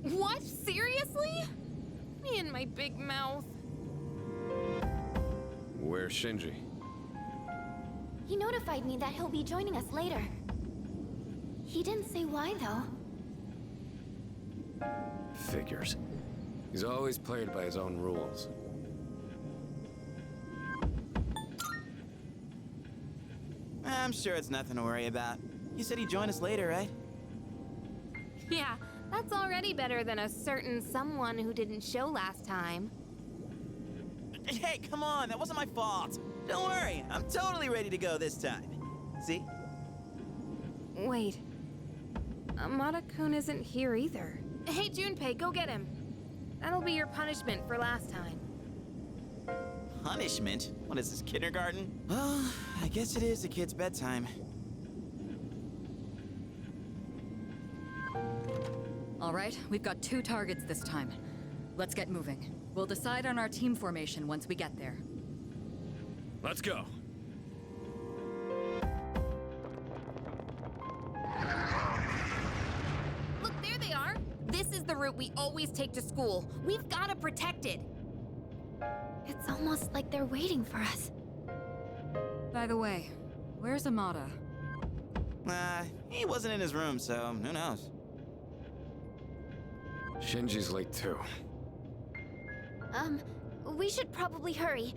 What? Seriously? Me and my big mouth. Where's Shinji? He notified me that he'll be joining us later. He didn't say why, though. Figures. He's always played by his own rules. I'm sure it's nothing to worry about. He said he'd join us later, right? Yeah, that's already better than a certain someone who didn't show last time. Hey, come on, that wasn't my fault. Don't worry, I'm totally ready to go this time. See? Wait. Amada-kun isn't here either. Hey, Junpei, go get him. That'll be your punishment for last time. Punishment? What is this, kindergarten? Well, I guess it is a kid's bedtime. All right, we've got 2 targets this time. Let's get moving. We'll decide on our team formation once we get there. Let's go. Look, there they are. This is the route we always take to school. We've got to protect it. It's almost like they're waiting for us. By the way, where's Amada? He wasn't in his room, so who knows? Shinji's late too. We should probably hurry.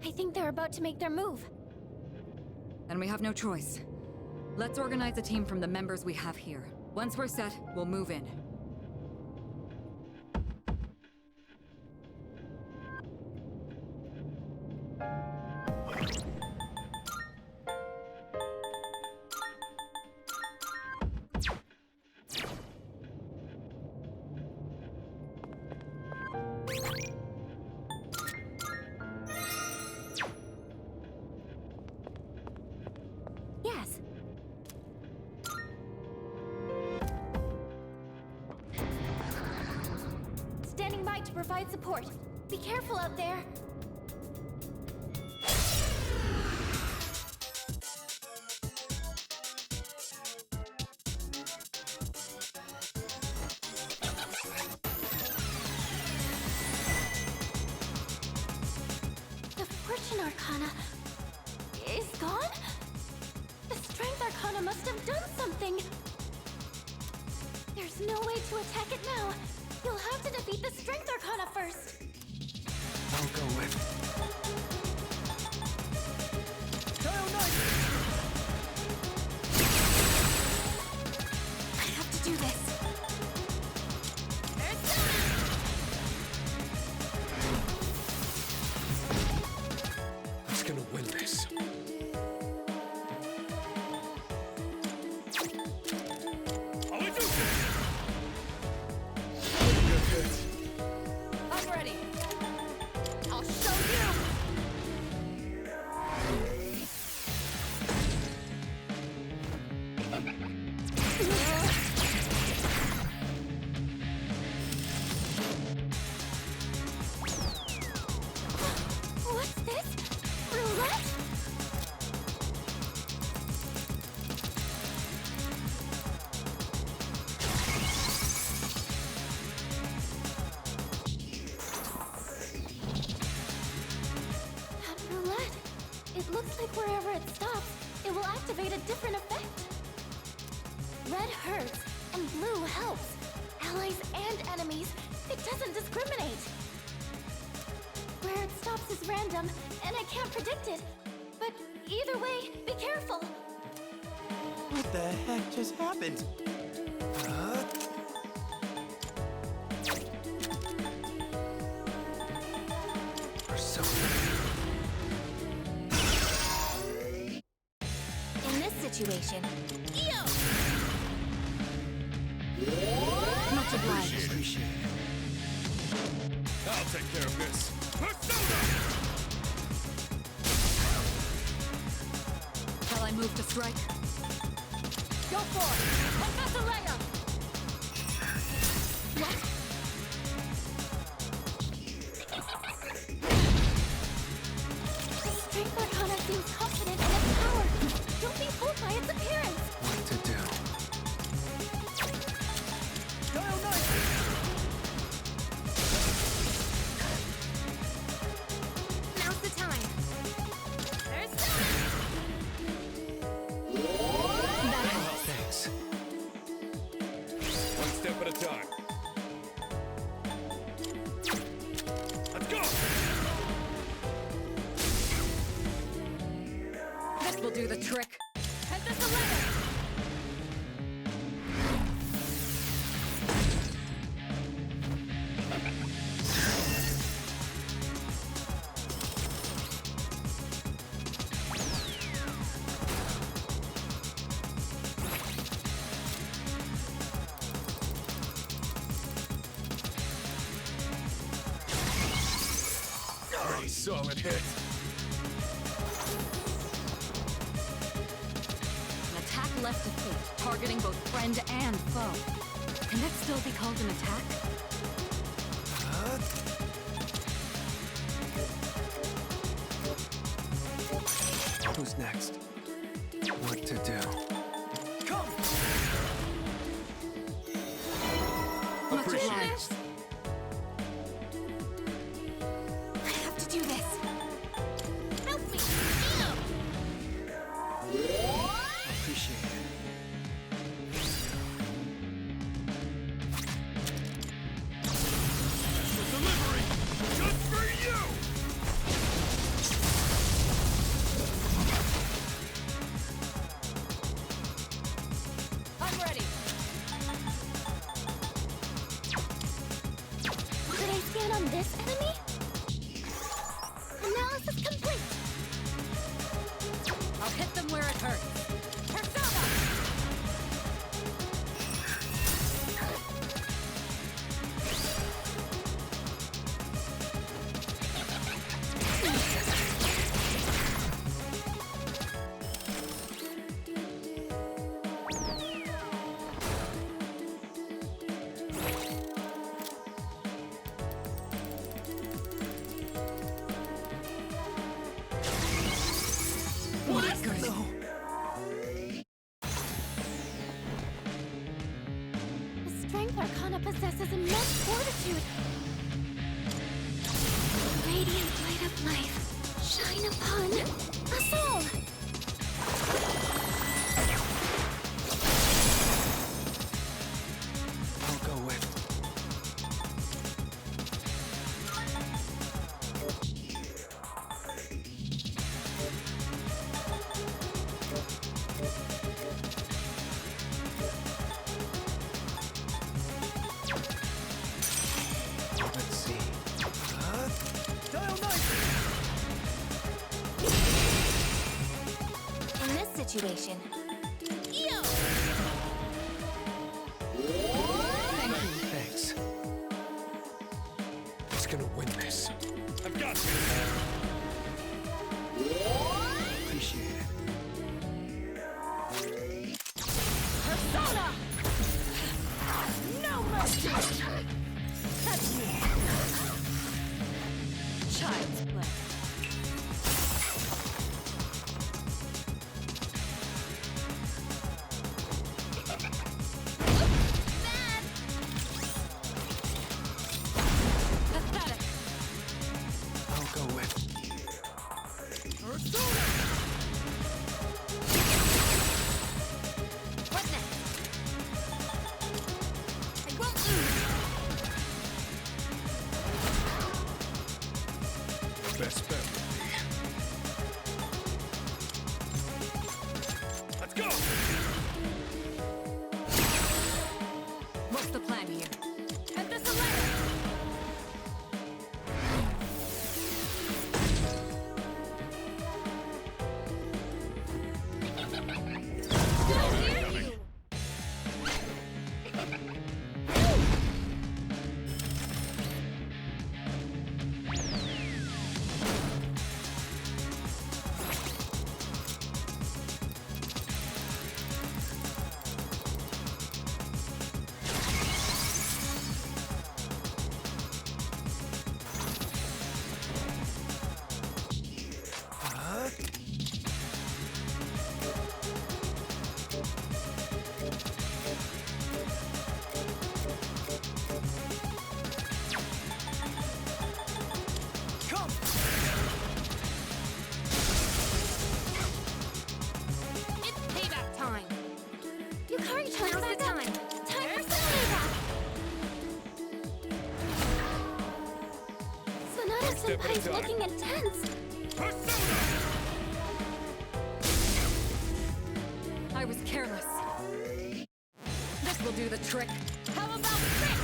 I think they're about to make their move. And we have no choice. Let's organize a team from the members we have here. Once we're set, we'll move in. Yes. Standing by to provide support. Be careful out there. The Fortune Arcana is gone? The Strength Arcana must have done something. There's no way to attack it now. You'll have to defeat the Strength Arcana first. I'll go with. I have to do this. Who's gonna win this? I'm ready. I'll show you. What's this? Roulette? That roulette. It looks like wherever it stops, it will activate a different effect. Red hurts, and blue helps. Allies and enemies. It doesn't discriminate. Where it stops is random, and I can't predict it. But either way, be careful. What the heck just happened? In this situation, Much obliged. I'll take care of this. Persona! Shall I move to strike? Go for it. Professor Leia. what? The Strength Arcana seems confident in its power. Don't be fooled by its appearance. What to do? Now's the time. Thanks. One step at a time. Let's go! This will do the trick. Princess Leia. Pretty solid hit. An attack left to fate, targeting both friend and foe. Can that still be called an attack? Who's next? What to do? Much Appreciate it. obliged. I have to do this. Help me! Appreciate it. Delivery! Just for you! I'm ready. Could I scan on this enemy? Analysis complete. I'll hit them where it hurts. Persona. Strength Arcana possesses immense fortitude. Radiant light of life, shine upon us all. I'll go with. Let's see. Dial 9! In this situation, Thanks. Who's gonna win this? I've got this! Appreciate it. Persona! No mercy! Touch me! Child's play. Pathetic! I'll go with. Persona! What next? I won't lose! Best bet would be. Let's go! What's the plan here? At the select! How dare you! Come! It's payback time. Yukari-chan, Now's the back up. time. Time for some payback. Sonata One step at a Senpai's time. looking intense. Persona! I was careless. This will do the trick. How about this?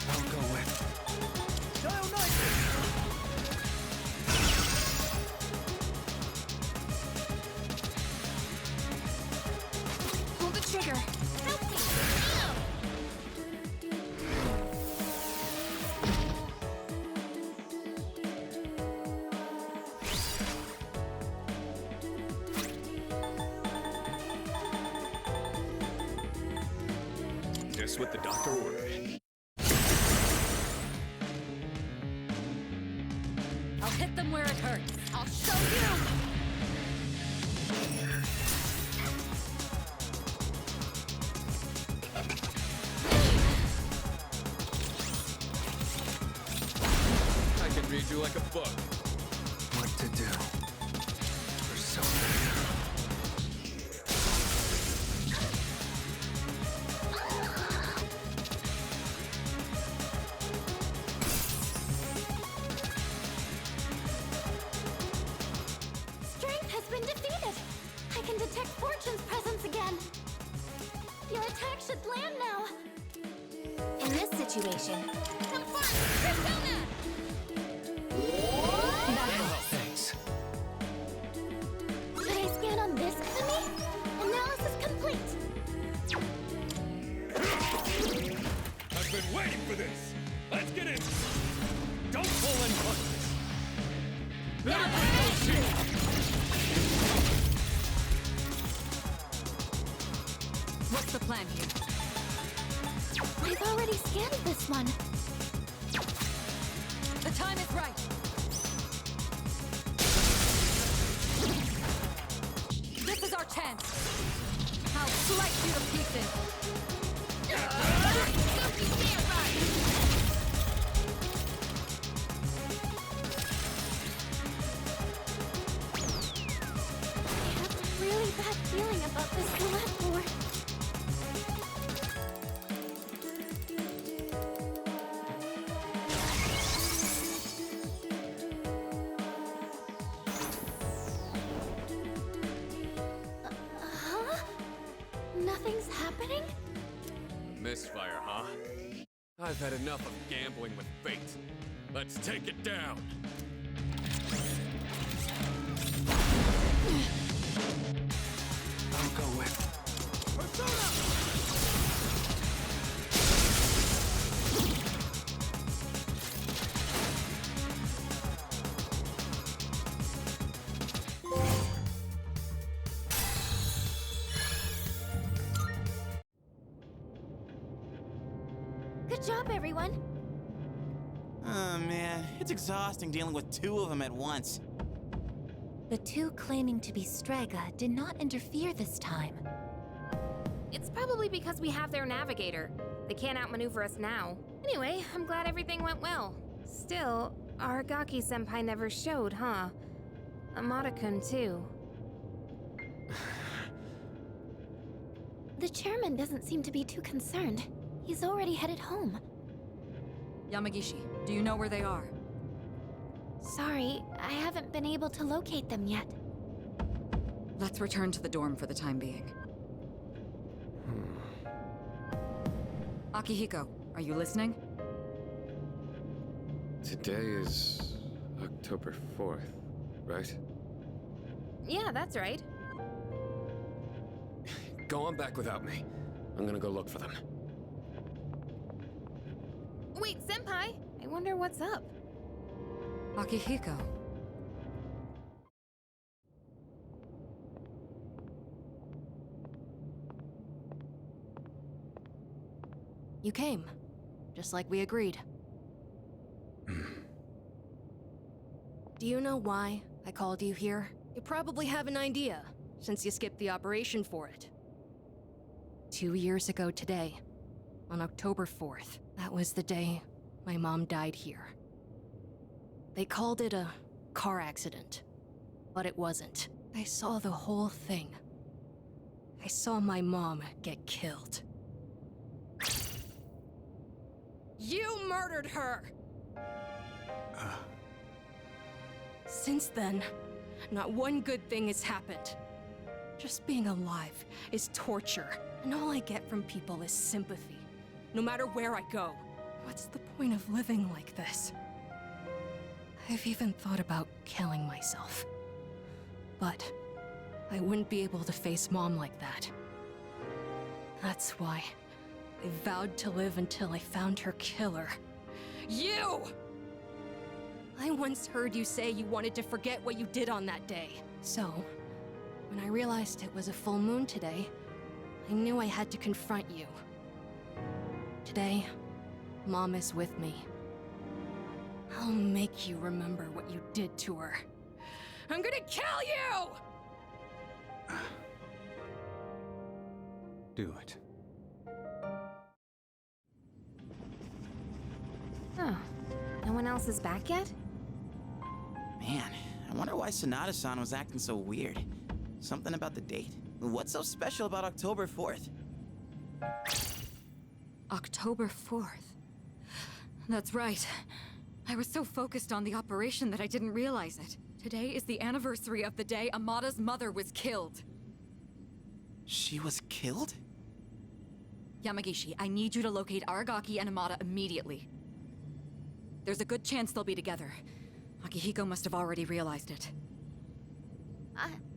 I'll go with. Dial 9! Pull the trigger. Help me! Just what the doctor ordered. I'll hit them where it hurts. I'll show you! I can read you like a book. What to do. Persona. Strength has been defeated. I can detect Fortune's presence again. Your attack should land now. in this situation, Confirm! Persona! Thanks. Should I scan on this enemy? Analysis complete. I've been waiting for this! Let's get in! Don't pull any punches! Better bring those shields! What's the plan here? I've already scanned this one. The time is right. This is our chance. I'll slice you to pieces. I have a really bad feeling about this roulette board. Huh? Nothing's happening? Misfire, huh? I've had enough of gambling with fate. Let's take it down. I'll go with Good job, everyone. Oh man, it's exhausting dealing with two of them at once. The two claiming to be Strega did not interfere this time. It's probably because we have their navigator. They can't outmaneuver us now. Anyway, I'm glad everything went well. Still, Aragaki-senpai never showed, huh? Amada-kun, too. The chairman doesn't seem to be too concerned. He's already headed home. Yamagishi, do you know where they are? Sorry, I haven't been able to locate them yet. Let's return to the dorm for the time being. Akihiko, are you listening? Today is October 4th, right? Yeah, that's right. Go on back without me. I'm gonna go look for them. Wait, senpai! I wonder what's up. Akihiko. You came, just like we agreed. Do you know why I called you here? You probably have an idea, since you skipped the operation for it. 2 years ago today, on October 4th, that was the day my mom died here. They called it a car accident, but it wasn't. I saw the whole thing. I saw my mom get killed. You murdered her! Since then, not one good thing has happened. Just being alive is torture, and all I get from people is sympathy, no matter where I go. What's the point of living like this? I've even thought about killing myself. But I wouldn't be able to face Mom like that. That's why I vowed to live until I found her killer. You! I once heard you say you wanted to forget what you did on that day. So, when I realized it was a full moon today, I knew I had to confront you. Today, Mom is with me. I'll make you remember what you did to her. I'm gonna kill you! Do it. Oh, no one else is back yet? Man, I wonder why Sonata-san was acting so weird. Something about the date? What's so special about October 4th? October 4th. That's right. I was so focused on the operation that I didn't realize it. Today is the anniversary of the day Amada's mother was killed. She was killed? Yamagishi, I need you to locate Aragaki and Amada immediately. There's a good chance they'll be together. Akihiko must have already realized it.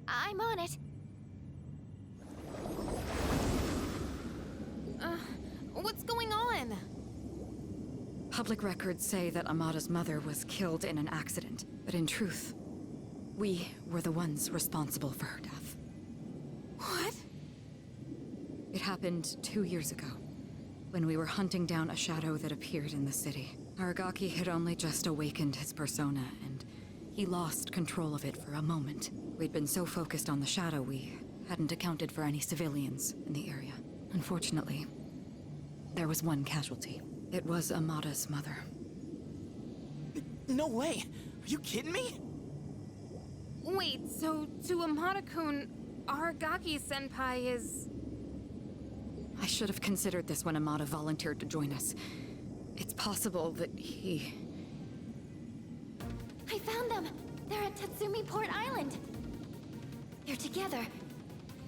I'm on it. What's going on? Public records say that Amada's mother was killed in an accident, but in truth, we were the ones responsible for her death. What? It happened 2 years ago, when we were hunting down a shadow that appeared in the city. Aragaki had only just awakened his persona, and he lost control of it for a moment. We'd been so focused on the shadow, we hadn't accounted for any civilians in the area. Unfortunately, there was one casualty. It was Amada's mother. No way! Are you kidding me? Wait, so to Amada-kun, Aragaki-senpai is... I should have considered this when Amada volunteered to join us. It's possible that he... I found them! They're at Tatsumi Port Island! They're together.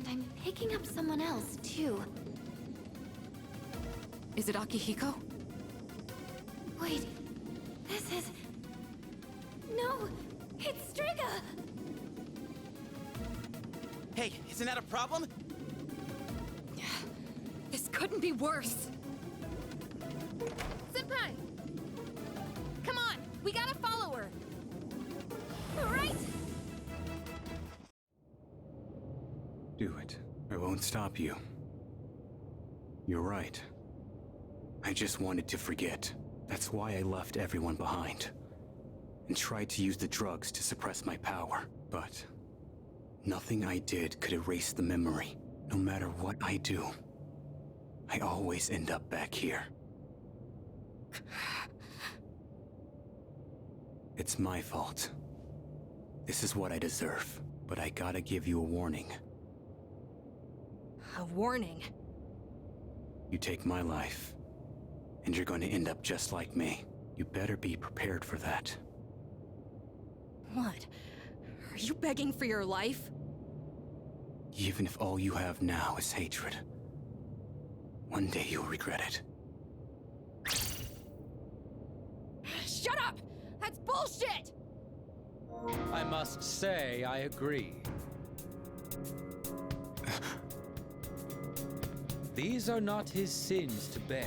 And I'm picking up someone else, too. Is it Akihiko? Wait, this is... No, it's Striga! Hey, isn't that a problem? This couldn't be worse. Senpai! Come on, we gotta follow her! Right! Do it. I won't stop you. You're right. I just wanted to forget. That's why I left everyone behind. And tried to use the drugs to suppress my power. But nothing I did could erase the memory. No matter what I do, I always end up back here. It's my fault. This is what I deserve. But I gotta give you a warning. A warning? You take my life, and you're going to end up just like me. You better be prepared for that. What? Are you begging for your life? Even if all you have now is hatred, one day you'll regret it. Shut up! That's bullshit! I must say, I agree. These are not his sins to bear.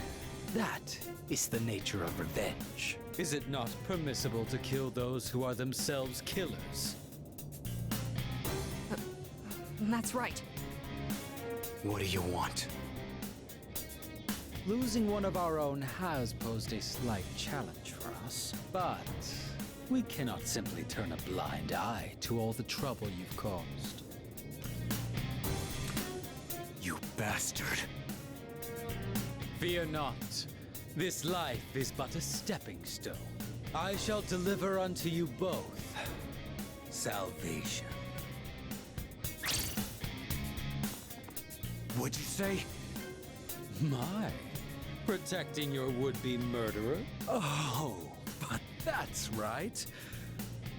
That is the nature of revenge. Is it not permissible to kill those who are themselves killers? That's right. What do you want? Losing one of our own has posed a slight challenge for us, but we cannot simply turn a blind eye to all the trouble you've caused. You bastard. Fear not. This life is but a stepping stone. I shall deliver unto you both salvation. What'd you say? My, protecting your would-be murderer? Oh, but that's right.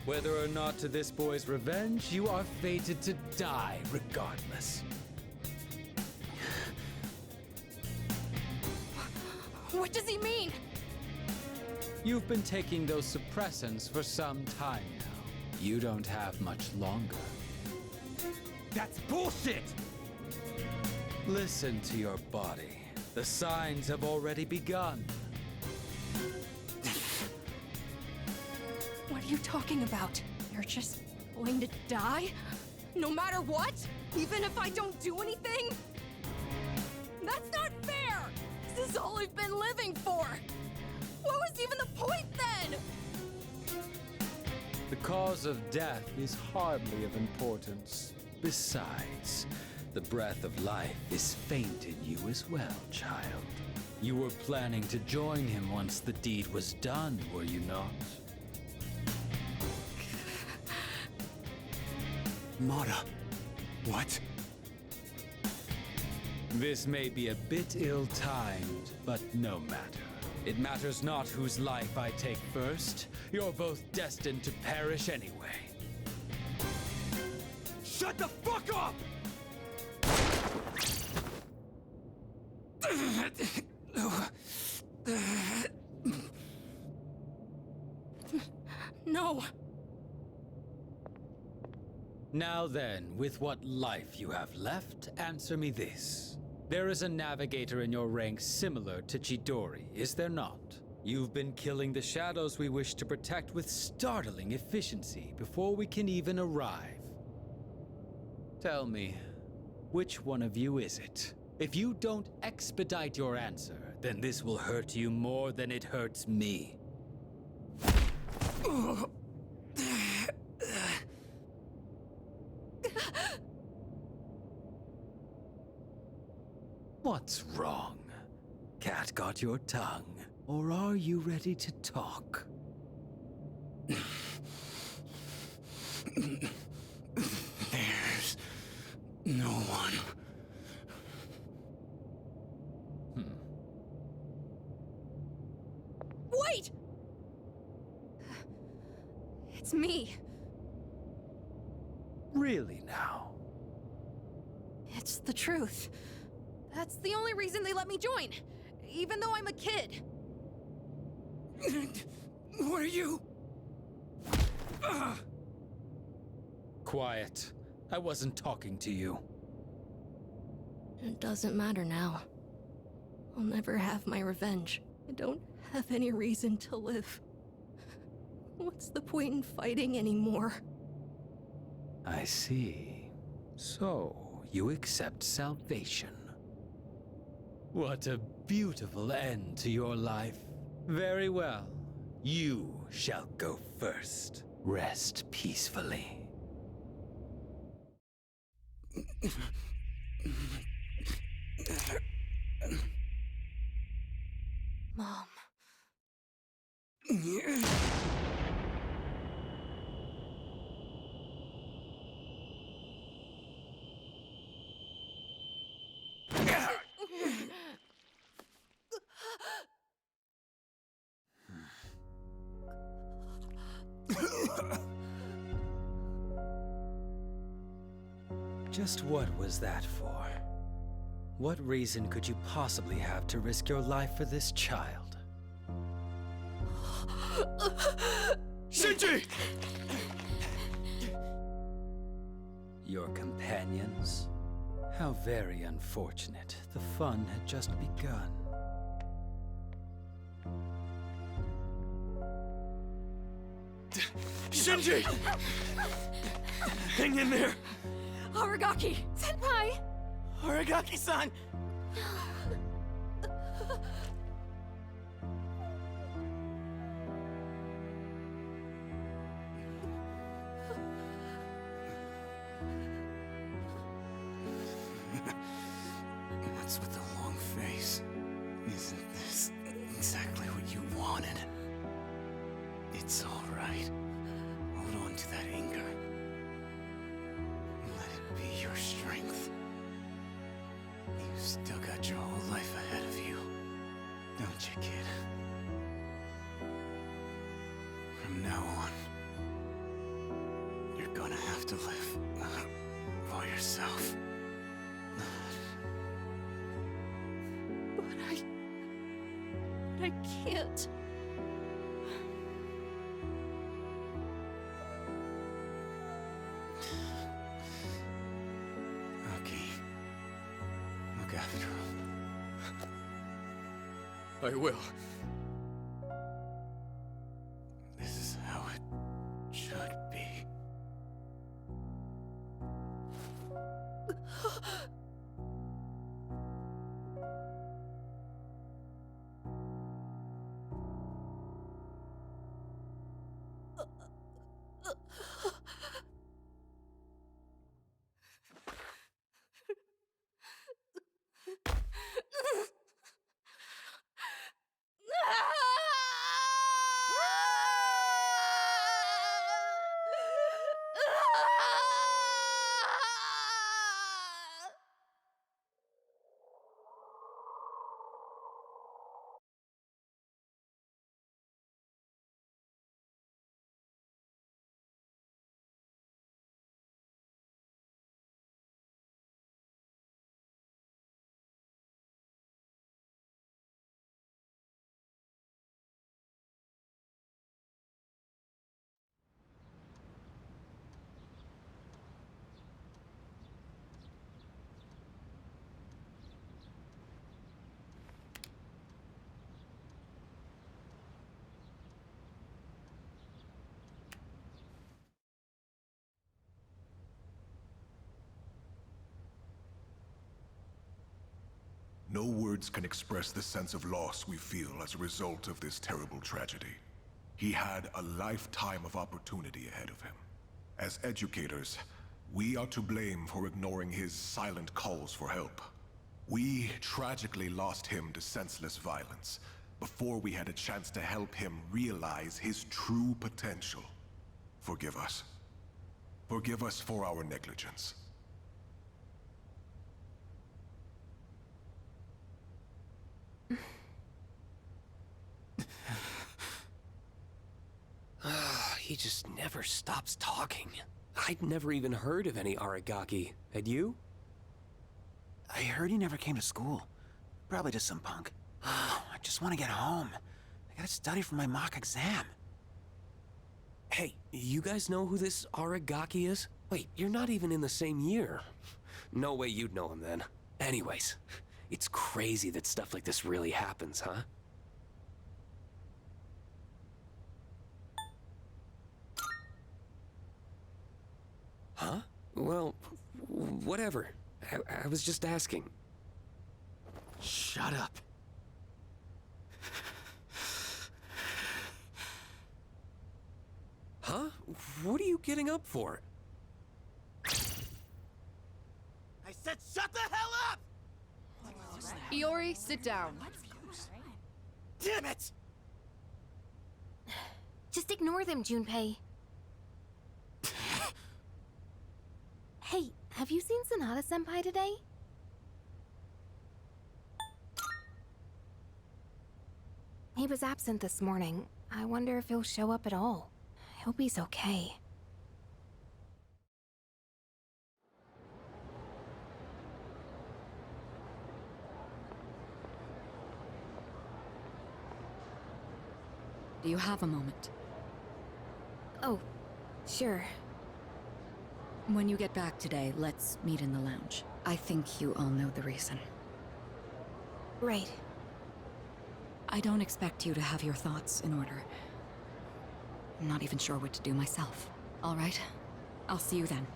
Whether or not to this boy's revenge, you are fated to die regardless. What does he mean? You've been taking those suppressants for some time now. You don't have much longer. That's bullshit! Listen to your body. The signs have already begun. What are you talking about? You're just going to die? No matter what? Even if I don't do anything? That's not fair! This is all I've been living for! What was even the point then? The cause of death is hardly of importance. Besides, the breath of life is faint in you as well, child. You were planning to join him once the deed was done, were you not? Mada. What? This may be a bit ill-timed, but no matter. It matters not whose life I take first. You're both destined to perish anyway. Shut the fuck up! No! Now then, with what life you have left, answer me this. There is a navigator in your ranks similar to Chidori, is there not? You've been killing the shadows we wish to protect with startling efficiency before we can even arrive. Tell me, which one of you is it? If you don't expedite your answer, then this will hurt you more than it hurts me. What's wrong? Cat got your tongue, or are you ready to talk? There's no one. Wait! It's me. Really now? It's the truth. That's the only reason they let me join, even though I'm a kid. What are you? Quiet. I wasn't talking to you. It doesn't matter now. I'll never have my revenge. I don't have any reason to live. What's the point in fighting anymore? I see. So, you accept salvation. What a beautiful end to your life. Very well. You shall go first. Rest peacefully. Mom. Just what was that for? What reason could you possibly have to risk your life for this child? Shinji! Your companions? How very unfortunate. The fun had just begun. Shinji! Hang in there! Aragaki! Senpai! Aragaki-san! What's with the long face? Isn't this exactly what you wanted? It's all right. Hold on to that anger. Let it be your strength. You've still got your whole life ahead of you, don't you, kid? From now on, you're gonna have to live for yourself. But I can't. Okay. Look after him. I will. This is how it should be. No words can express the sense of loss we feel as a result of this terrible tragedy. He had a lifetime of opportunity ahead of him. As educators, we are to blame for ignoring his silent calls for help. We tragically lost him to senseless violence before we had a chance to help him realize his true potential. Forgive us. Forgive us for our negligence. He just never stops talking. I'd never even heard of any Aragaki. Had you? I heard he never came to school. Probably just some punk. I just want to get home. I gotta study for my mock exam. Hey, you guys know who this Aragaki is? Wait, you're not even in the same year. No way you'd know him then. Anyways, it's crazy that stuff like this really happens, huh? Huh? Well, whatever. I was just asking. Shut up. Huh? What are you getting up for? I said shut the hell up! Iori, sit down. Damn it! Just ignore them, Junpei. Hey, have you seen Sanada-senpai today? He was absent this morning. I wonder if he'll show up at all. I hope he's okay. Do you have a moment? Oh, sure. When you get back today, let's meet in the lounge. I think you all know the reason. Right. I don't expect you to have your thoughts in order. I'm not even sure what to do myself. All right? I'll see you then.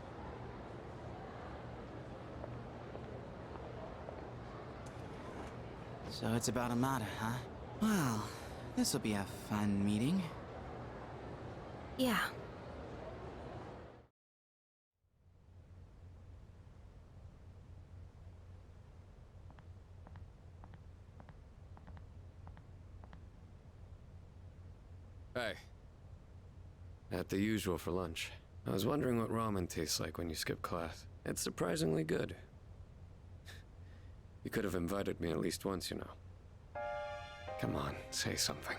So it's about Amada, huh? Well, this'll be a fun meeting. Yeah. Hey. At the usual for lunch. I was wondering what ramen tastes like when you skip class. It's surprisingly good. You could have invited me at least once, you know. Come on, say something.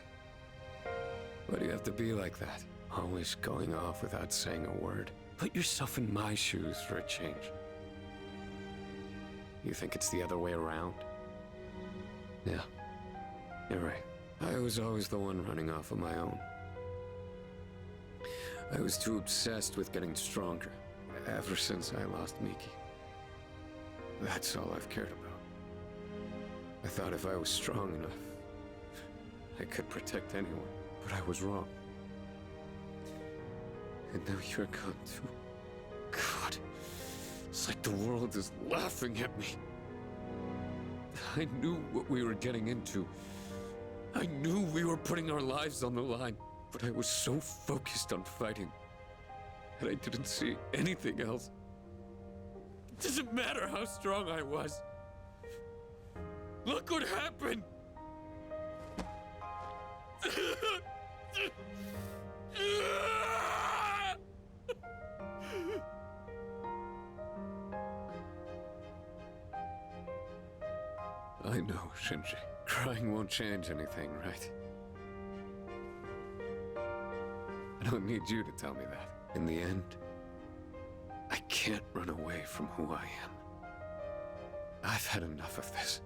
Why do you have to be like that? Always going off without saying a word. Put yourself in my shoes for a change. You think it's the other way around? Yeah, you're right. I was always the one running off on my own. I was too obsessed with getting stronger, ever since I lost Miki. That's all I've cared about. I thought if I was strong enough, I could protect anyone, but I was wrong. And now you're gone too. God, it's like the world is laughing at me. I knew what we were getting into. I knew we were putting our lives on the line, but I was so focused on fighting that I didn't see anything else. It doesn't matter how strong I was. Look what happened! I know, Shinji. Crying won't change anything, right? I don't need you to tell me that. In the end, I can't run away from who I am. I've had enough of this.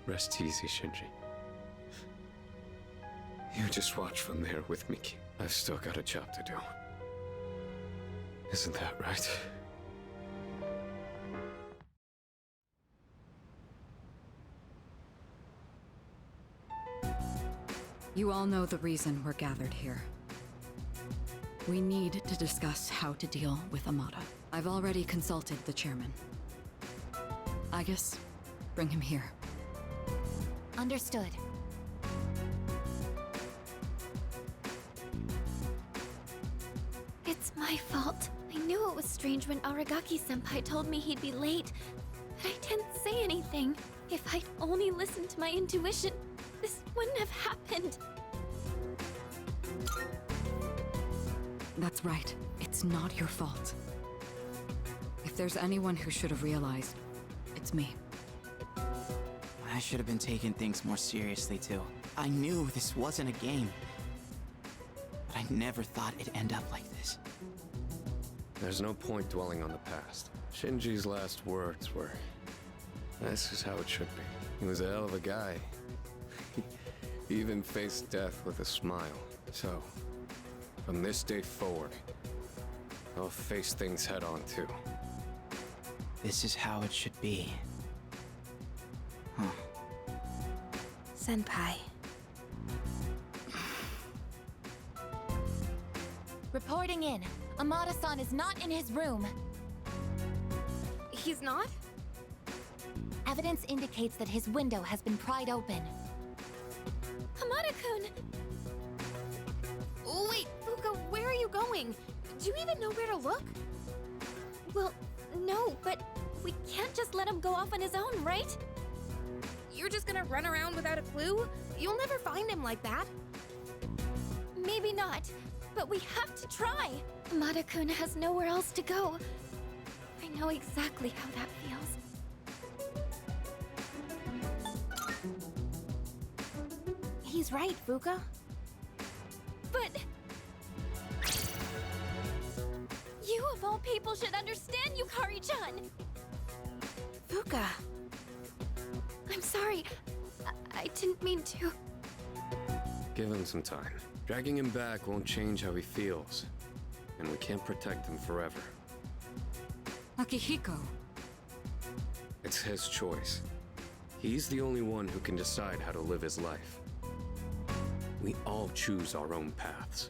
Rest easy, Shinji. You just watch from there with Miki. I've still got a job to do. Isn't that right? You all know the reason we're gathered here. We need to discuss how to deal with Amada. I've already consulted the chairman. Aegis, bring him here. Understood. It's my fault. I knew it was strange when Aragaki-senpai told me he'd be late, but I didn't say anything. If I'd only listened to my intuition, this wouldn't have happened. That's right. It's not your fault. If there's anyone who should have realized, it's me. I should have been taking things more seriously, too. I knew this wasn't a game. But I never thought it'd end up like this. There's no point dwelling on the past. Shinji's last words were, "This is how it should be." He was a hell of a guy. He even faced death with a smile. So, from this day forward, I'll face things head on too. This is how it should be. Huh. Senpai. Reporting in. Amada-san is not in his room. He's not? Evidence indicates that his window has been pried open. Amada-kun! Oh, wait, Fuka, where are you going? Do you even know where to look? Well, no, but we can't just let him go off on his own, right? You're just gonna run around without a clue? You'll never find him like that. Maybe not, but we have to try. Amada-kun has nowhere else to go. I know exactly how that feels. He's right, Fuka. But... you of all people should understand, Yukari-chan! Fuka. I'm sorry. I didn't mean to. Give him some time. Dragging him back won't change how he feels. And we can't protect him forever. Akihiko. It's his choice. He's the only one who can decide how to live his life. We all choose our own paths.